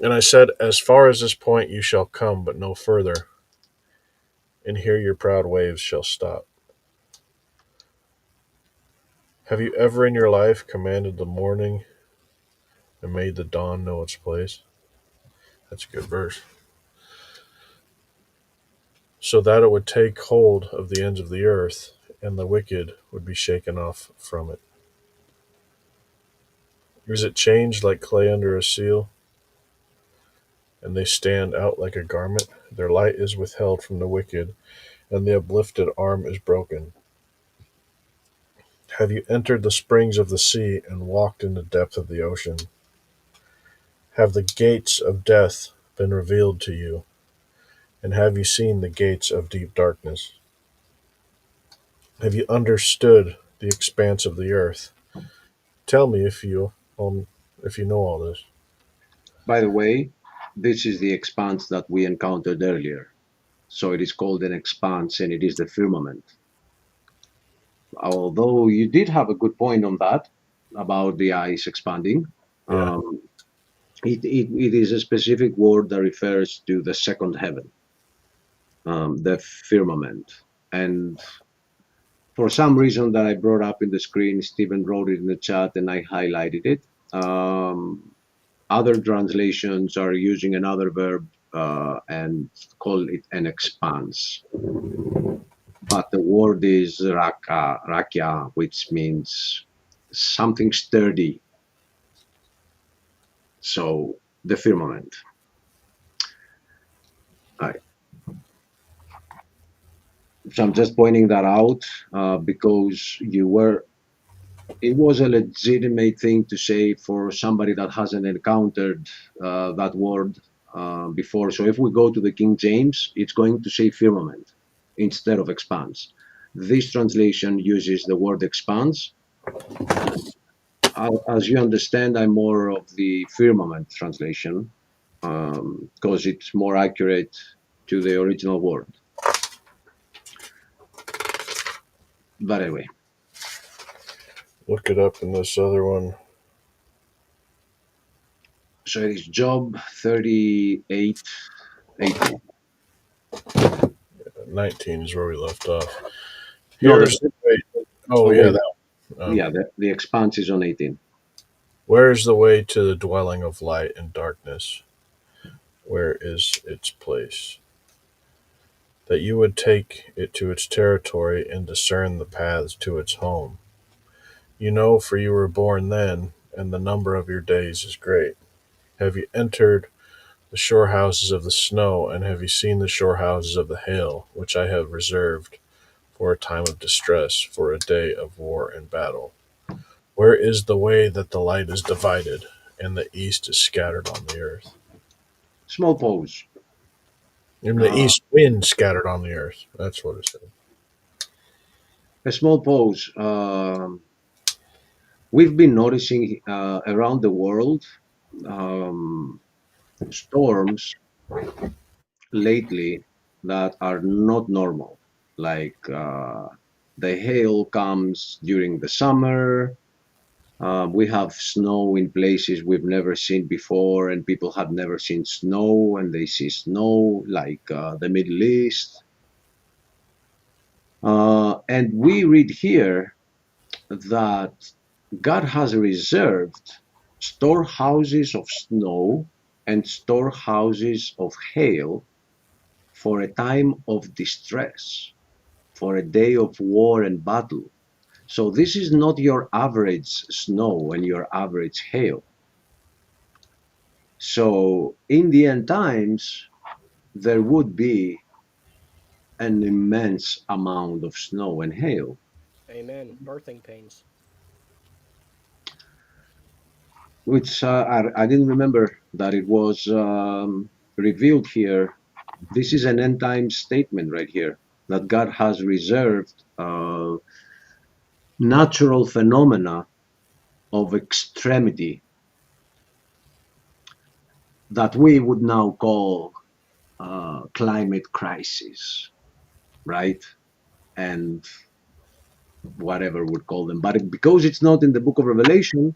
And I said, as far as this point you shall come, but no further, and here your proud waves shall stop. Have you ever in your life commanded the morning and made the dawn know its place? That's a good verse. So that it would take hold of the ends of the earth, and the wicked would be shaken off from it. Is it changed like clay under a seal, and they stand out like a garment? Their light is withheld from the wicked, and the uplifted arm is broken. Have you entered the springs of the sea and walked in the depth of the ocean? Have the gates of death been revealed to you, and have you seen the gates of deep darkness? Have you understood the expanse of the earth? Tell me if you know all this. By the way, this is the expanse that we encountered earlier. So it is called an expanse, and it is the firmament. Although you did have a good point on that about the ice expanding, Yeah. um, it is a specific word that refers to the second heaven, the firmament. And for some reason that I brought up in the screen, Stephen wrote it in the chat and I highlighted it. Other translations are using another verb and call it an expanse. But the word is rakya, which means something sturdy. So the firmament. Right. So I'm just pointing that out because it was a legitimate thing to say for somebody that hasn't encountered that word before. So if we go to the King James, it's going to say firmament instead of expanse. This translation uses the word expanse. As you understand, I'm more of the firmament translation because it's more accurate to the original word. But anyway, Look it up in this other one. so it is Job 38, 18. 19 is where we left off. No, Here's the way. Oh, oh yeah, wait, that one. yeah, the expanse is on 18. Where is the way to the dwelling of light and darkness? Where is its place? That you would take it to its territory and discern the paths to its home. You know, for you were born then, and the number of your days is great. Have you entered the shore houses of the snow, and have you seen the shore houses of the hail, which I have reserved for a time of distress, for a day of war and battle? Where is the way that the light is divided, and the east is scattered on the earth? Small pause. And the Uh, east wind scattered on the earth. That's what it said. a small pause. We've been noticing around the world um, storms lately that are not normal. Like the hail comes during the summer. We have snow in places we've never seen before, and people have never seen snow, and they see snow like the Middle East. And we read here that God has reserved storehouses of snow and storehouses of hail for a time of distress, for a day of war and battle. So this is not your average snow and your average hail. So in the end times, there would be an immense amount of snow and hail. Amen. Birthing pains. Which I didn't remember that it was revealed here. This is an end time statement right here that God has reserved natural phenomena of extremity that we would now call climate crisis, right? And whatever would call them. But because it's not in the book of Revelation,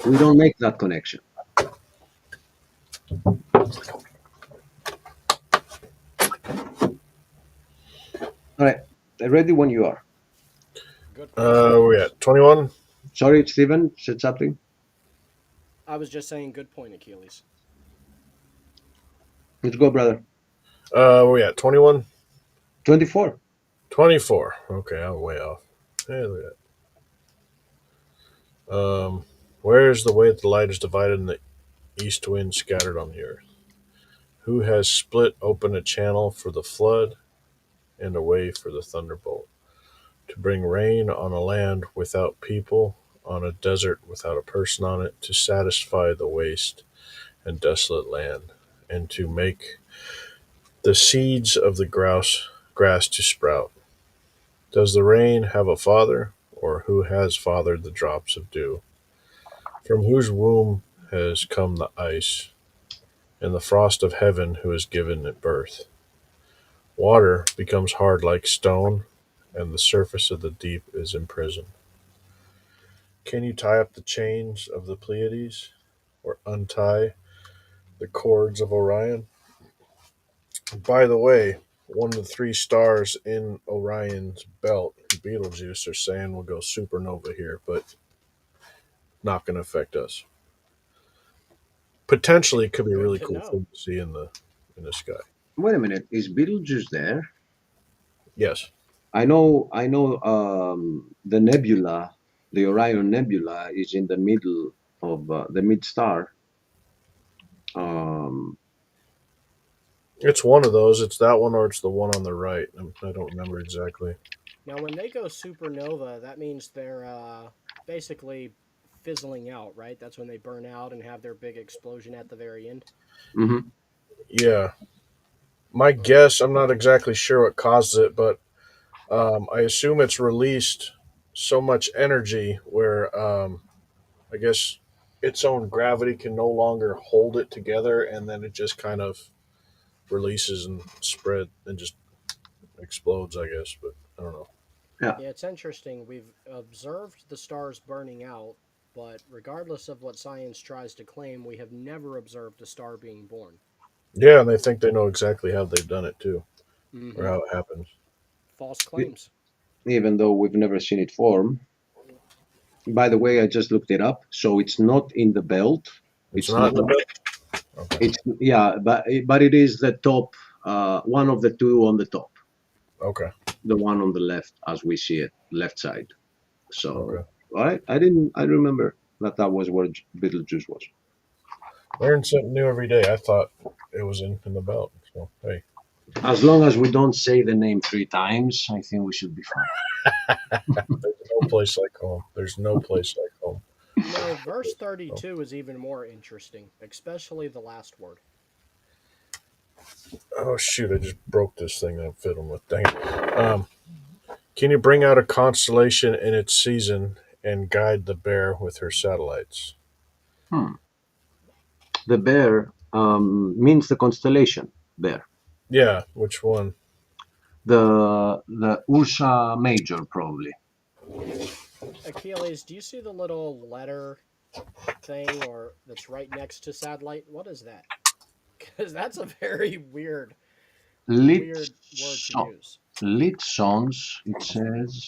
we don't make that connection. All right, ready when you are. Good point. We at 21? Sorry, Stephen, said something. I was just saying good point, Achilles. Let's go, brother. We at 21? 24. 24. Okay, I'm way off. Hey, look at that. Where is the way that the light is divided and the east wind scattered on the earth? Who has split open a channel for the flood and a way for the thunderbolt? To bring rain on a land without people, on a desert without a person on it, to satisfy the waste and desolate land, and to make the seeds of the grass to sprout. Does the rain have a father, or who has fathered the drops of dew? From whose womb has come the ice, and the frost of heaven who has given it birth? Water becomes hard like stone, and the surface of the deep is imprisoned. Can you tie up the chains of the Pleiades or untie the cords of Orion? By the way, one of the three stars in Orion's belt, Betelgeuse, are saying will go supernova here, but not going to affect us. Potentially, it could be a Good really to cool know. thing to see in the sky. Wait a minute, is Betelgeuse there? Yes, I know. The nebula, the Orion Nebula, is in the middle of the mid star. Um, it's one of those. It's that one or it's the one on the right. I don't remember exactly. Now, when they go supernova, that means they're basically fizzling out, right? That's when they burn out and have their big explosion at the very end. mhm. Yeah, my guess. I'm not exactly sure what causes it, but I assume it's released so much energy where I guess its own gravity can no longer hold it together, and then it just kind of releases and spread and just explodes. I guess, but I don't know. Yeah, Yeah, it's interesting. We've observed the stars burning out, but regardless of what science tries to claim, we have never observed a star being born. Yeah, and they think they know exactly how they've done it too, or Mm-hmm. how it happens. False e- claims. even though we've never seen it form. By the way, I just looked it up, so it's not in the belt. It's It's not not. in the belt. Okay. It's yeah, but it is the top, one of the two on the top, Okay. the one on the left, as we see it, left side. So Okay. I didn't. I remember that was where Beetlejuice was. Learn something new every day. I thought it was in the belt. So hey, As long as we don't say the name three times, I think we should be fine. there's no place like home. There's no place like home. No, verse So, 32 is even more interesting, especially the last word. oh shoot! I just broke this thing that I'm fiddling with. Dang it. Can you bring out a constellation in its season and guide the bear with her satellites? Hmm. The bear means the constellation bear. Yeah, which one? The Ursa Major probably. Achilles, do you see the little letter thing or that's right next to satellite? What is that? Because that's a very Lit weird word to so, use. lit sons. It says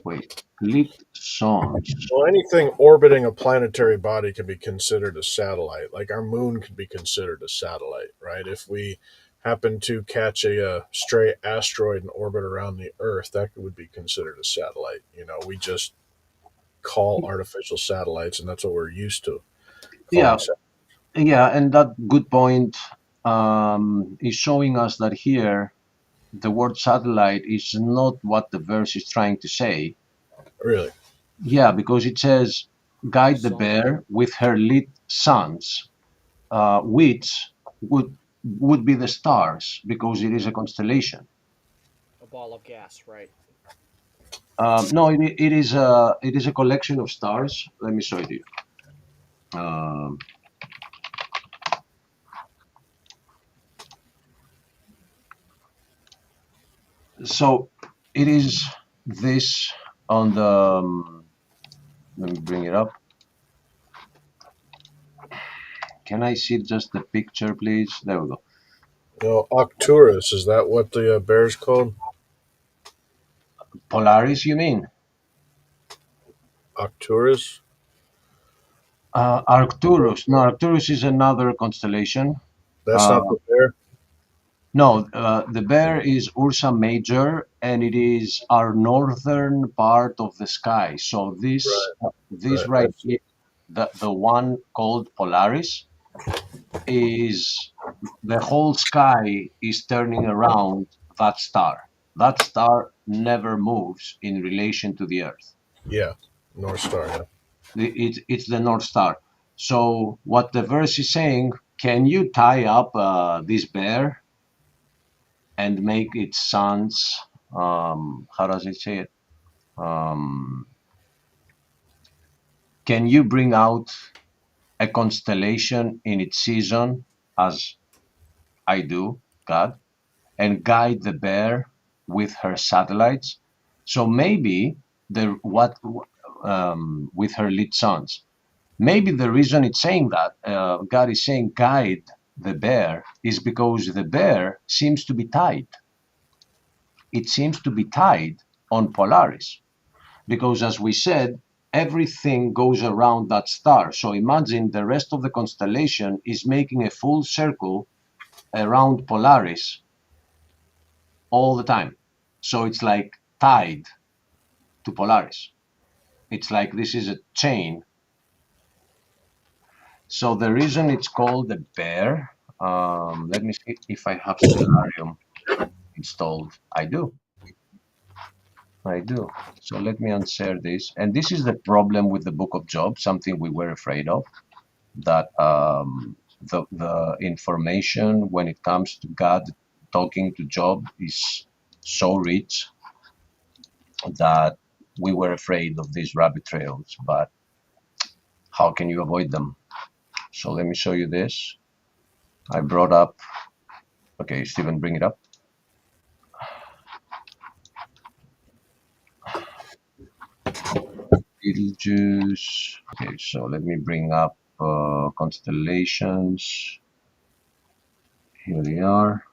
wait, lit sons. Well, anything orbiting a planetary body can be considered a satellite. Like our moon could be considered a satellite, right? If we happen to catch a stray asteroid and orbit around the Earth, that would be considered a satellite. We just call artificial satellites, and that's what we're used to calling Yeah, satellites. yeah, and that good point is showing us that here the word satellite is not what the verse is trying to say. Really? Yeah, because it says, guide the Sun, bear with her lit suns, which would be the stars because it is a constellation. a ball of gas, right? No, it is a collection of stars. Let me show it to you. Um, so it is this on the. Let me bring it up. Can I see just the picture, please? There we go. Arcturus, is that what the bear's called? Polaris, you mean? Arcturus? Arcturus. No, Arcturus is another constellation. That's Uh, not the bear? no, the bear is Ursa Major, and it is our northern part of the sky. So this Right, this right. I right see. here, the one called Polaris, is the whole sky is turning around that star. That star never moves in relation to the Earth. Yeah, North Star, yeah. It's the North Star. So what the verse is saying, can you tie up this bear and make its sons, how does it say it? Um, can you bring out a constellation in its season as I do? God, and guide the bear with her satellites. So maybe the what with her lead sons. Maybe the reason it's saying that God is saying guide the bear is because the bear seems to be tied. It seems to be tied on Polaris because, as we said, everything goes around that star. So imagine the rest of the constellation is making a full circle around Polaris all the time. So it's like tied to Polaris. It's like this is a chain. So the reason it's called the bear, let me see if I have Stellarium installed. I do. I do. So let me unshare this. And this is the problem with the Book of Job, something we were afraid of, that the information when it comes to God talking to Job is so rich that we were afraid of these rabbit trails. But how can you avoid them? So let me show you this. I brought up, okay, Stephen, bring it up. Beetlejuice. Okay, so let me bring up constellations. Here they are.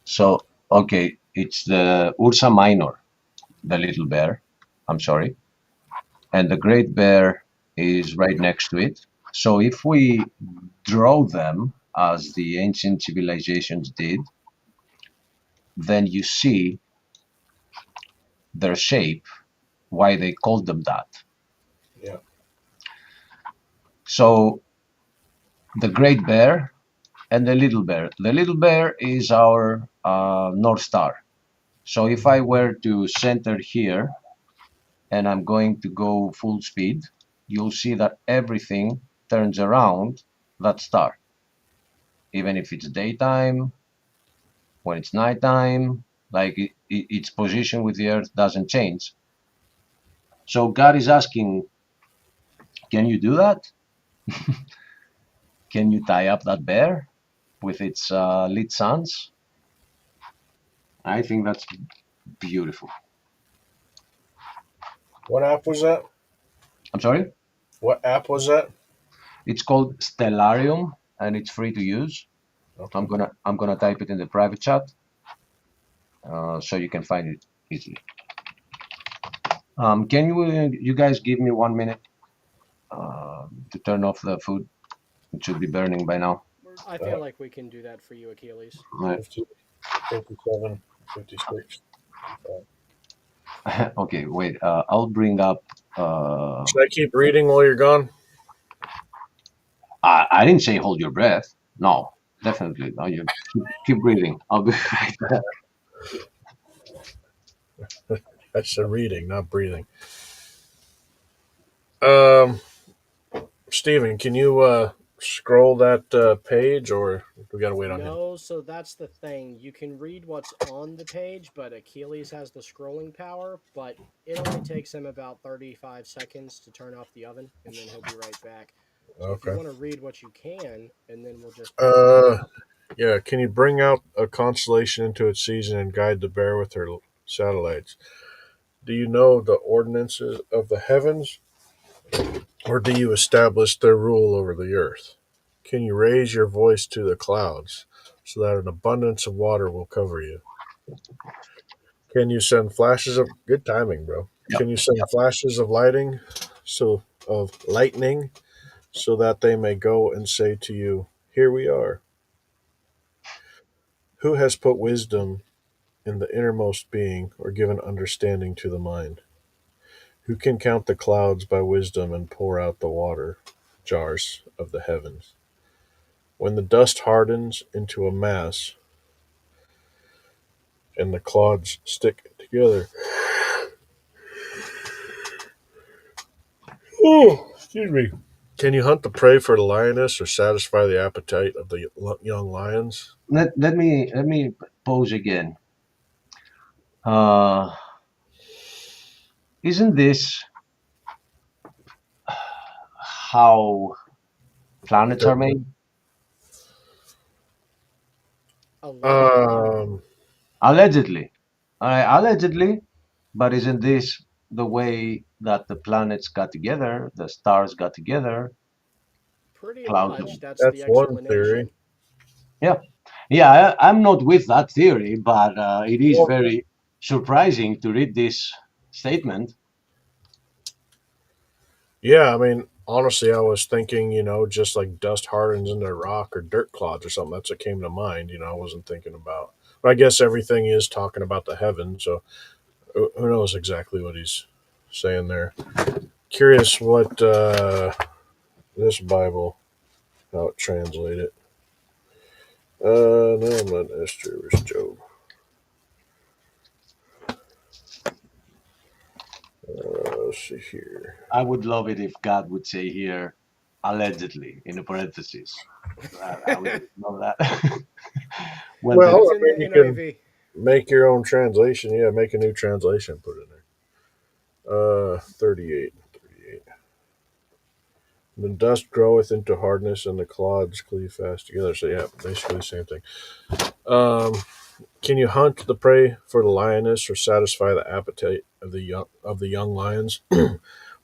So, okay, it's the Ursa Minor, the little bear. I'm sorry. And the great bear is right next to it. So if we draw them as the ancient civilizations did, then you see their shape, why they called them that. Yeah. So the great bear and the little bear. The little bear is our North Star. So if I were to center here and I'm going to go full speed, you'll see that everything turns around that star. Even if it's daytime, when it's nighttime, like its position with the earth doesn't change. So God is asking, can you do that? Can you tie up that bear with its lead sons? I think that's beautiful. What app was that? I'm sorry? What app was that? It's called Stellarium and it's free to use. Okay. I'm gonna type it in the private chat so you can find it easily. Can you guys give me 1 minute to turn off the food? It should be burning by now. I feel like we can do that for you, Achilles. Right. 50, 57, 56. Okay, wait. I'll bring up. Should I keep reading while you're gone? I didn't say hold your breath. No, definitely. No, you keep breathing. I'll be right back. I said reading, not breathing. Um, Steven, can you scroll that page, or we gotta wait on him? No, so that's the thing. You can read what's on the page, but Achilles has the scrolling power, but it only takes him about 35 seconds to turn off the oven, and then he'll be right back. So if you Okay. want to read what you can, and then we'll just... Yeah. Can you bring out a constellation into its season and guide the bear with her satellites? Do you know the ordinances of the heavens, or do you establish their rule over the earth? Can you raise your voice to the clouds so that an abundance of water will cover you? Can you send flashes of good timing, bro? Yep. Can you send flashes of lightning so that they may go and say to you, here we are? Who has put wisdom in the innermost being, or given understanding to the mind? Who can count the clouds by wisdom and pour out the water jars of the heavens? When the dust hardens into a mass and the clods stick together. Oh, excuse me. Can you hunt the prey for the lioness or satisfy the appetite of the young lions? Let me pose again. Uh, isn't this how planets are made? Allegedly. Allegedly. All right, allegedly, but isn't this the way that the planets got together, the stars got together, Pretty clouds? much. That's the That's one theory. explanation. Yeah, yeah. I'm not with that theory, but it is Well, very surprising to read this statement. yeah, I mean, honestly, I was thinking, just like dust hardens into rock or dirt clods or something. That's what came to mind. I wasn't thinking about. But I guess everything is talking about the heaven. So who knows exactly what he's saying there? Curious what this Bible, how it translated. No, I'm not Esther. It was Job. Let's see here. I would love it if God would say here, allegedly, in the parentheses. I would love that. Well, Well, Mine's I in the mean, you can NIV. make your own translation. Yeah, make a new translation, put it in there. 38. 38. The dust groweth into hardness, and the clods cleave fast together. So yeah, basically the same thing. Um, can you hunt the prey for the lioness, or satisfy the appetite of the young lions,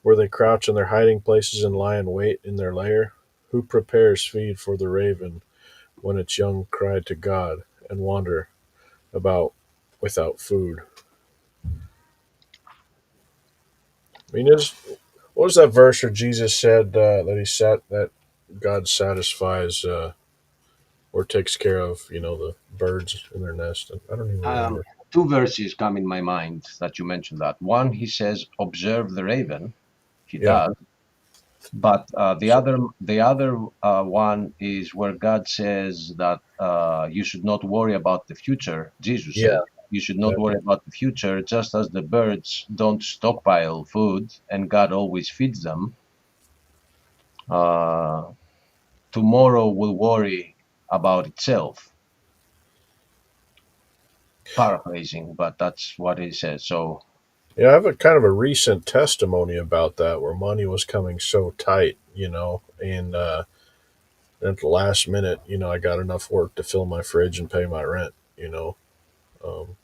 where they crouch in their hiding places and lie in wait in their lair? Who prepares feed for the raven when its young cry to God and wander about without food? I mean, what was that verse where Jesus said that God satisfies or takes care of the birds in their nest? And I don't even um, remember. two verses come in my mind that you mentioned that. One, he says, observe the raven. He Yeah. does. But So, the other one is where God says that you should not worry about the future. Jesus yeah. said you should not worry about the future, just as the birds don't stockpile food and God always feeds them. Uh, Tomorrow will worry about itself. Paraphrasing, but that's what he says. So Yeah, I have a kind of a recent testimony about that where money was coming so tight, and at the last minute, I got enough work to fill my fridge and pay my rent. Um,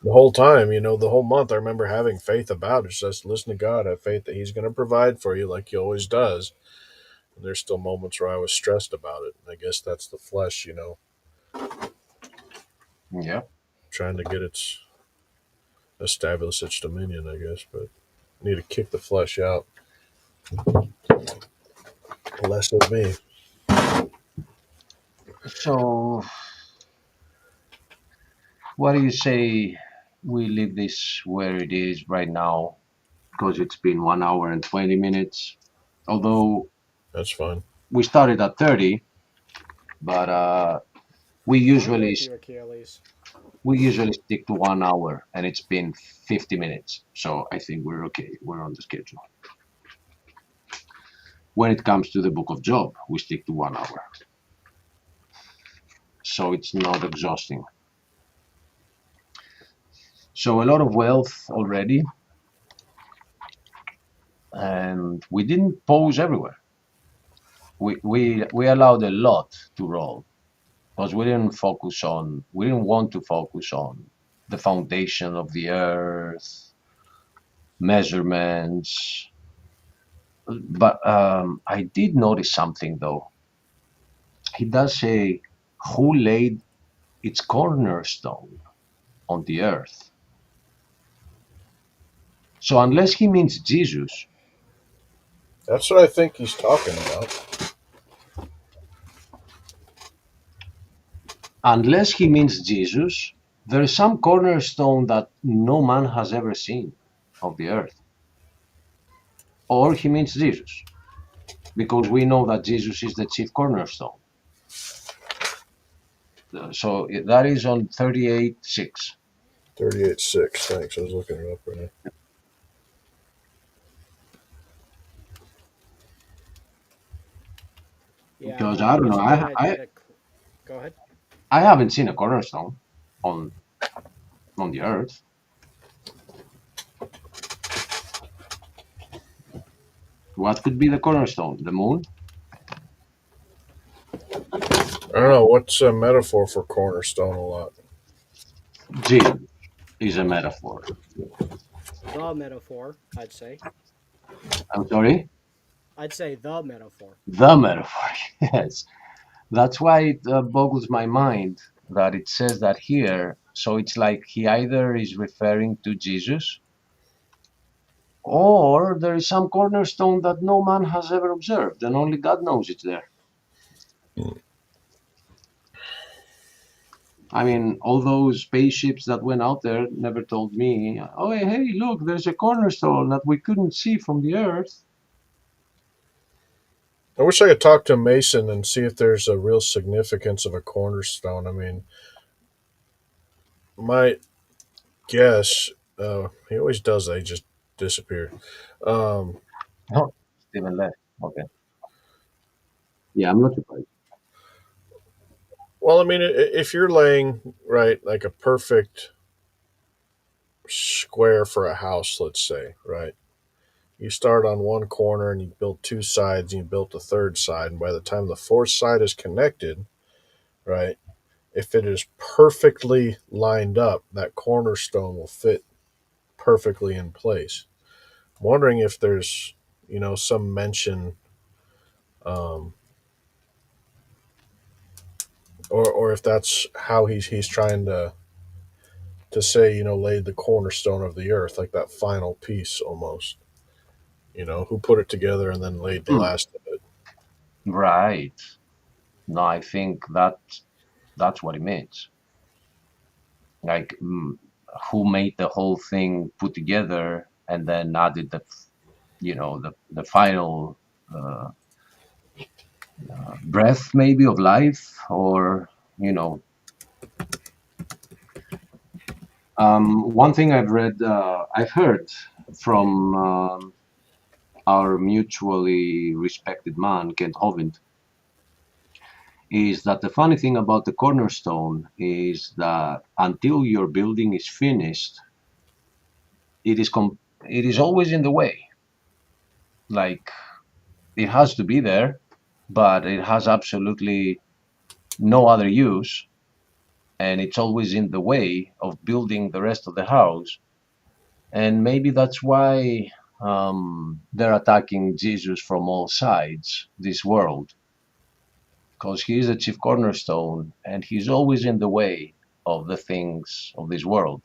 the whole time, the whole month, I remember having faith about it. Just listen to God, have faith that He's going to provide for you like He always does. And there's still moments where I was stressed about it. And I guess that's the flesh, yeah. trying to get establish its dominion, I guess. But I need to kick the flesh out. Less of me. So what do you say we leave this where it is right now? Because it's been 1 hour and 20 minutes. Although That's fine. we started at 30, but we I'm usually with you, Achilles. we usually stick to 1 hour, and it's been 50 minutes. So I think we're okay. We're on the schedule. When it comes to the book of Job, we stick to 1 hour. So it's not exhausting. So a lot of wealth already, and we didn't pause everywhere. We allowed a lot to roll because we didn't want to focus on the foundation of the earth, measurements. But I did notice something though. He does say, who laid its cornerstone on the earth? So unless he means Jesus, That's what I think he's talking about. unless he means Jesus, there is some cornerstone that no man has ever seen of the earth. Or he means Jesus, because we know that Jesus is the chief cornerstone. So that is on 38:6. 38:6. Thanks. I was looking it up right now. Yeah, Because I I don't know, was looking at Go ahead. I haven't seen a cornerstone on the earth. What could be the cornerstone? The moon? I don't know what's a metaphor for cornerstone a lot. Jesus is a metaphor. The metaphor, I'd say. I'm sorry? I'd say the metaphor. The metaphor, yes. That's why it boggles my mind that it says that here. So it's like he either is referring to Jesus or there is some cornerstone that no man has ever observed and only God knows it's there. I mean, all those spaceships that went out there never told me, oh, hey, look, there's a cornerstone that we couldn't see from the Earth. I wish I could talk to Mason and see if there's a real significance of a cornerstone. I mean, my guess, he always does that. He just disappeared. Um, Oh, Stephen left. Okay. Yeah, I'm not surprised. well, I mean, if you're laying, right, like a perfect square for a house, let's say, right? You start on one corner and you build two sides and you build the third side. And by the time the fourth side is connected, right, if it is perfectly lined up, that cornerstone will fit perfectly in place. I'm wondering if there's, some mention, um, or if that's how he's trying to say, laid the cornerstone of the earth, like that final piece almost. Who put it together and then laid the Hmm, last of it. right. No, I think that's what it means. Like, who made the whole thing put together and then added the final uh, breath maybe of life, or you know one thing I've heard from our mutually respected man Kent Hovind is that the funny thing about the cornerstone is that until your building is finished, it is always in the way. Like, it has to be there, but it has absolutely no other use, and it's always in the way of building the rest of the house. And maybe that's why they're attacking Jesus from all sides, this world, because he is the chief cornerstone and he's always in the way of the things of this world.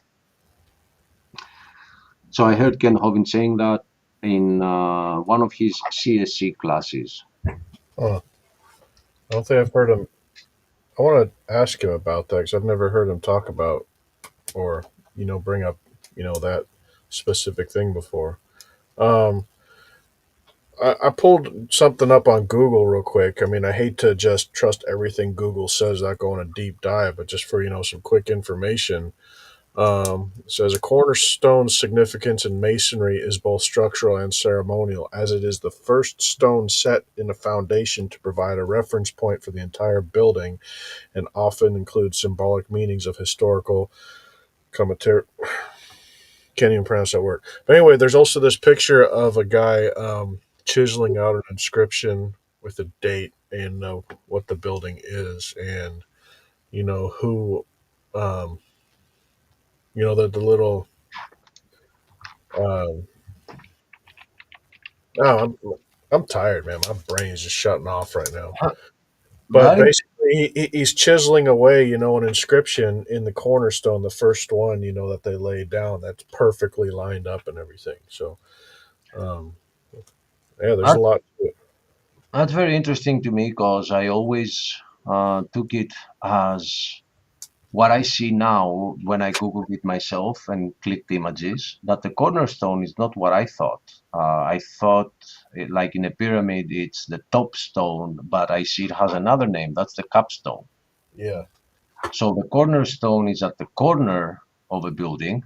So I heard Ken Hovind saying that in one of his CSC classes. Oh, I don't think I've heard him. I want to ask him about that because I've never heard him talk about or bring up that specific thing before. Um, I pulled something up on Google real quick. I mean, I hate to just trust everything Google says, not go on a deep dive, but just for some quick information. It says a cornerstone's significance in masonry is both structural and ceremonial, as it is the first stone set in a foundation to provide a reference point for the entire building, and often includes symbolic meanings of historical commentary. Can't even pronounce that word. But anyway, there's also this picture of a guy chiseling out an inscription with a date and what the building is, and who, um, the little. Um, oh, I'm tired, man. My brain is just shutting off right now. But Right? basically, he's chiseling away, an inscription in the cornerstone, the first one, that they laid down. That's perfectly lined up and everything. So, um, yeah, there's a That, lot to it. that's very interesting to me because I always took it as what I see now when I Googled it myself and clicked images, that the cornerstone is not what I thought. I thought, like in a pyramid, it's the top stone, but I see it has another name. That's the capstone. Yeah. So the cornerstone is at the corner of a building,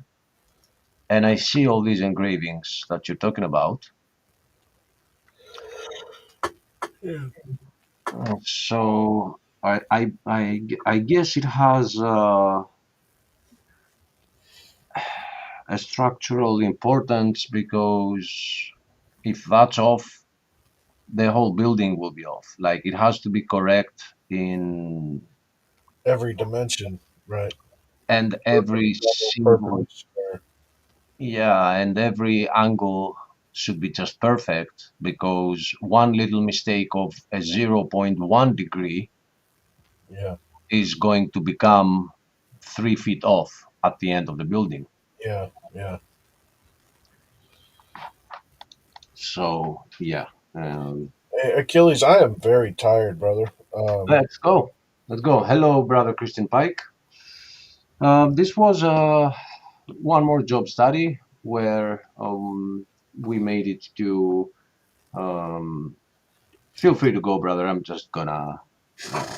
and I see all these engravings that you're talking about. Yeah. So I guess it has a structural importance because if that's off, the whole building will be off. Like, it has to be correct in Every dimension, right? and Perfect every level, single perfectly square. yeah, and every angle should be just perfect because one little mistake of a zero point 0.1 degree Yeah, is going to become 3 feet off at the end of the building. yeah, yeah. So yeah, Hey, Achilles, I am very tired, brother. let's go. Let's go. Hello, brother Christian Pike. This was one more job study where we made it to. Um, feel free to go, brother. I'm just gonna.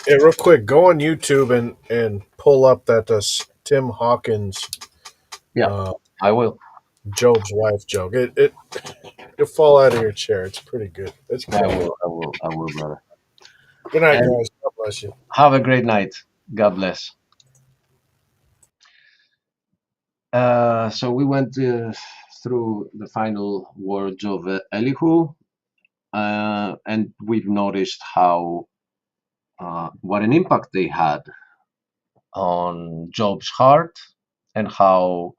Hey, real quick, go on YouTube and pull up that Tim Hawkins, Yeah, uh, I will. Job's wife joke. You'll fall out of your chair. It's pretty good. It's I clever. will. I will. I will, brother. Good night, And guys. God bless you. have a great night. God bless. So we went through the final words of Elihu, and we've noticed how what an impact they had on Job's heart, and how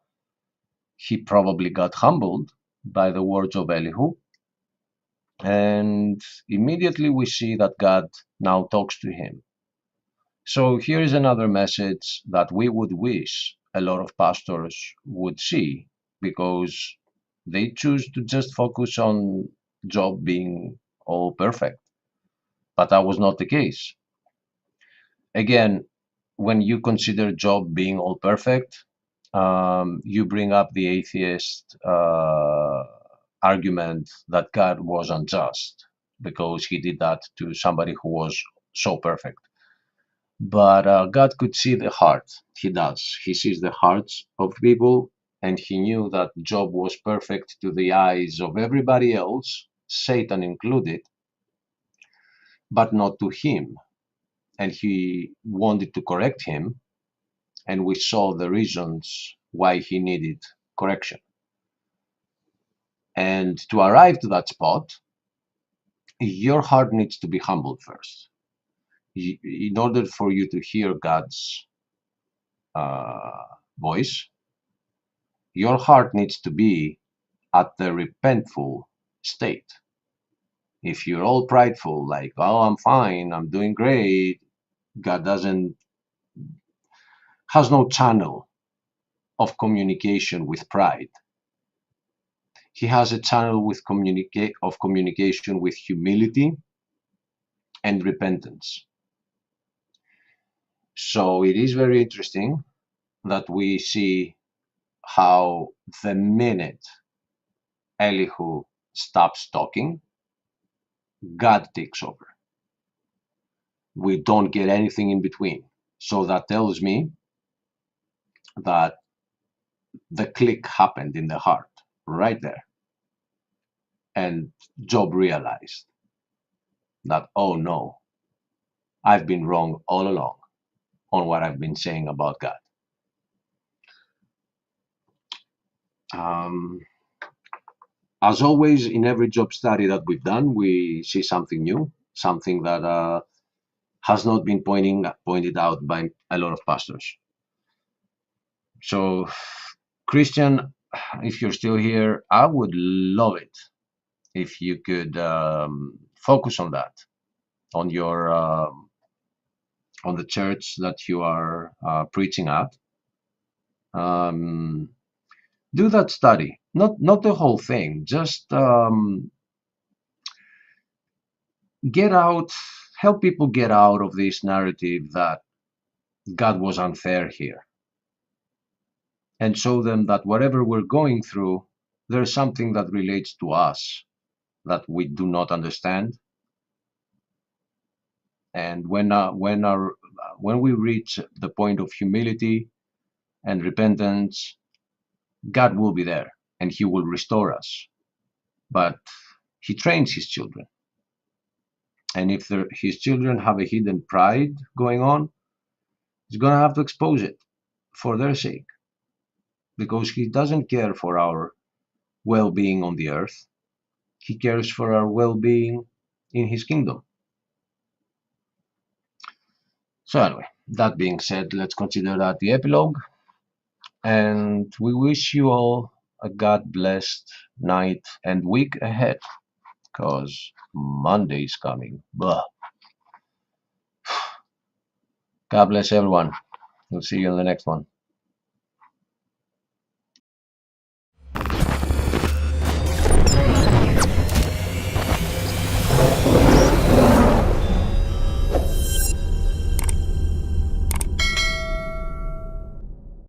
he probably got humbled by the words of Elihu. And immediately we see that God now talks to him. So here is another message that we would wish a lot of pastors would see, because they choose to just focus on Job being all perfect. But that was not the case. Again, when you consider Job being all perfect, you bring up the atheist argument that God was unjust because he did that to somebody who was so perfect. But God could see the heart. He does. He sees the hearts of people, and he knew that Job was perfect to the eyes of everybody else, Satan included, but not to him. And he wanted to correct him, and we saw the reasons why he needed correction. And to arrive to that spot, your heart needs to be humbled first. In order for you to hear God's voice, your heart needs to be at the repentful state. If you're all prideful, like, oh, I'm fine, I'm doing great, God doesn't has no channel of communication with pride. He has a channel of communication with humility and repentance. So it is very interesting that we see how the minute Elihu stops talking, God takes over. We don't get anything in between. So that tells me that the click happened in the heart right there. And Job realized that, oh no, I've been wrong all along on what I've been saying about God. Um, as always, in every job study that we've done, we see something new, something that has not been pointed out by a lot of pastors. So, Christian, if you're still here, I would love it if you could focus on that, on your on the church that you are preaching at. Um, do that study, not the whole thing, just get out, help people get out of this narrative that God was unfair here, and show them that whatever we're going through, there's something that relates to us that we do not understand. And when we reach the point of humility and repentance, God will be there and He will restore us. But He trains His children, and if His children have a hidden pride going on, He's gonna have to expose it for their sake, because He doesn't care for our well-being on the earth. He cares for our well-being in His kingdom. So anyway, that being said, let's consider that the epilogue, and we wish you all a God blessed night and week ahead, because Monday is coming. Blah. God bless everyone. We'll see you in the next one.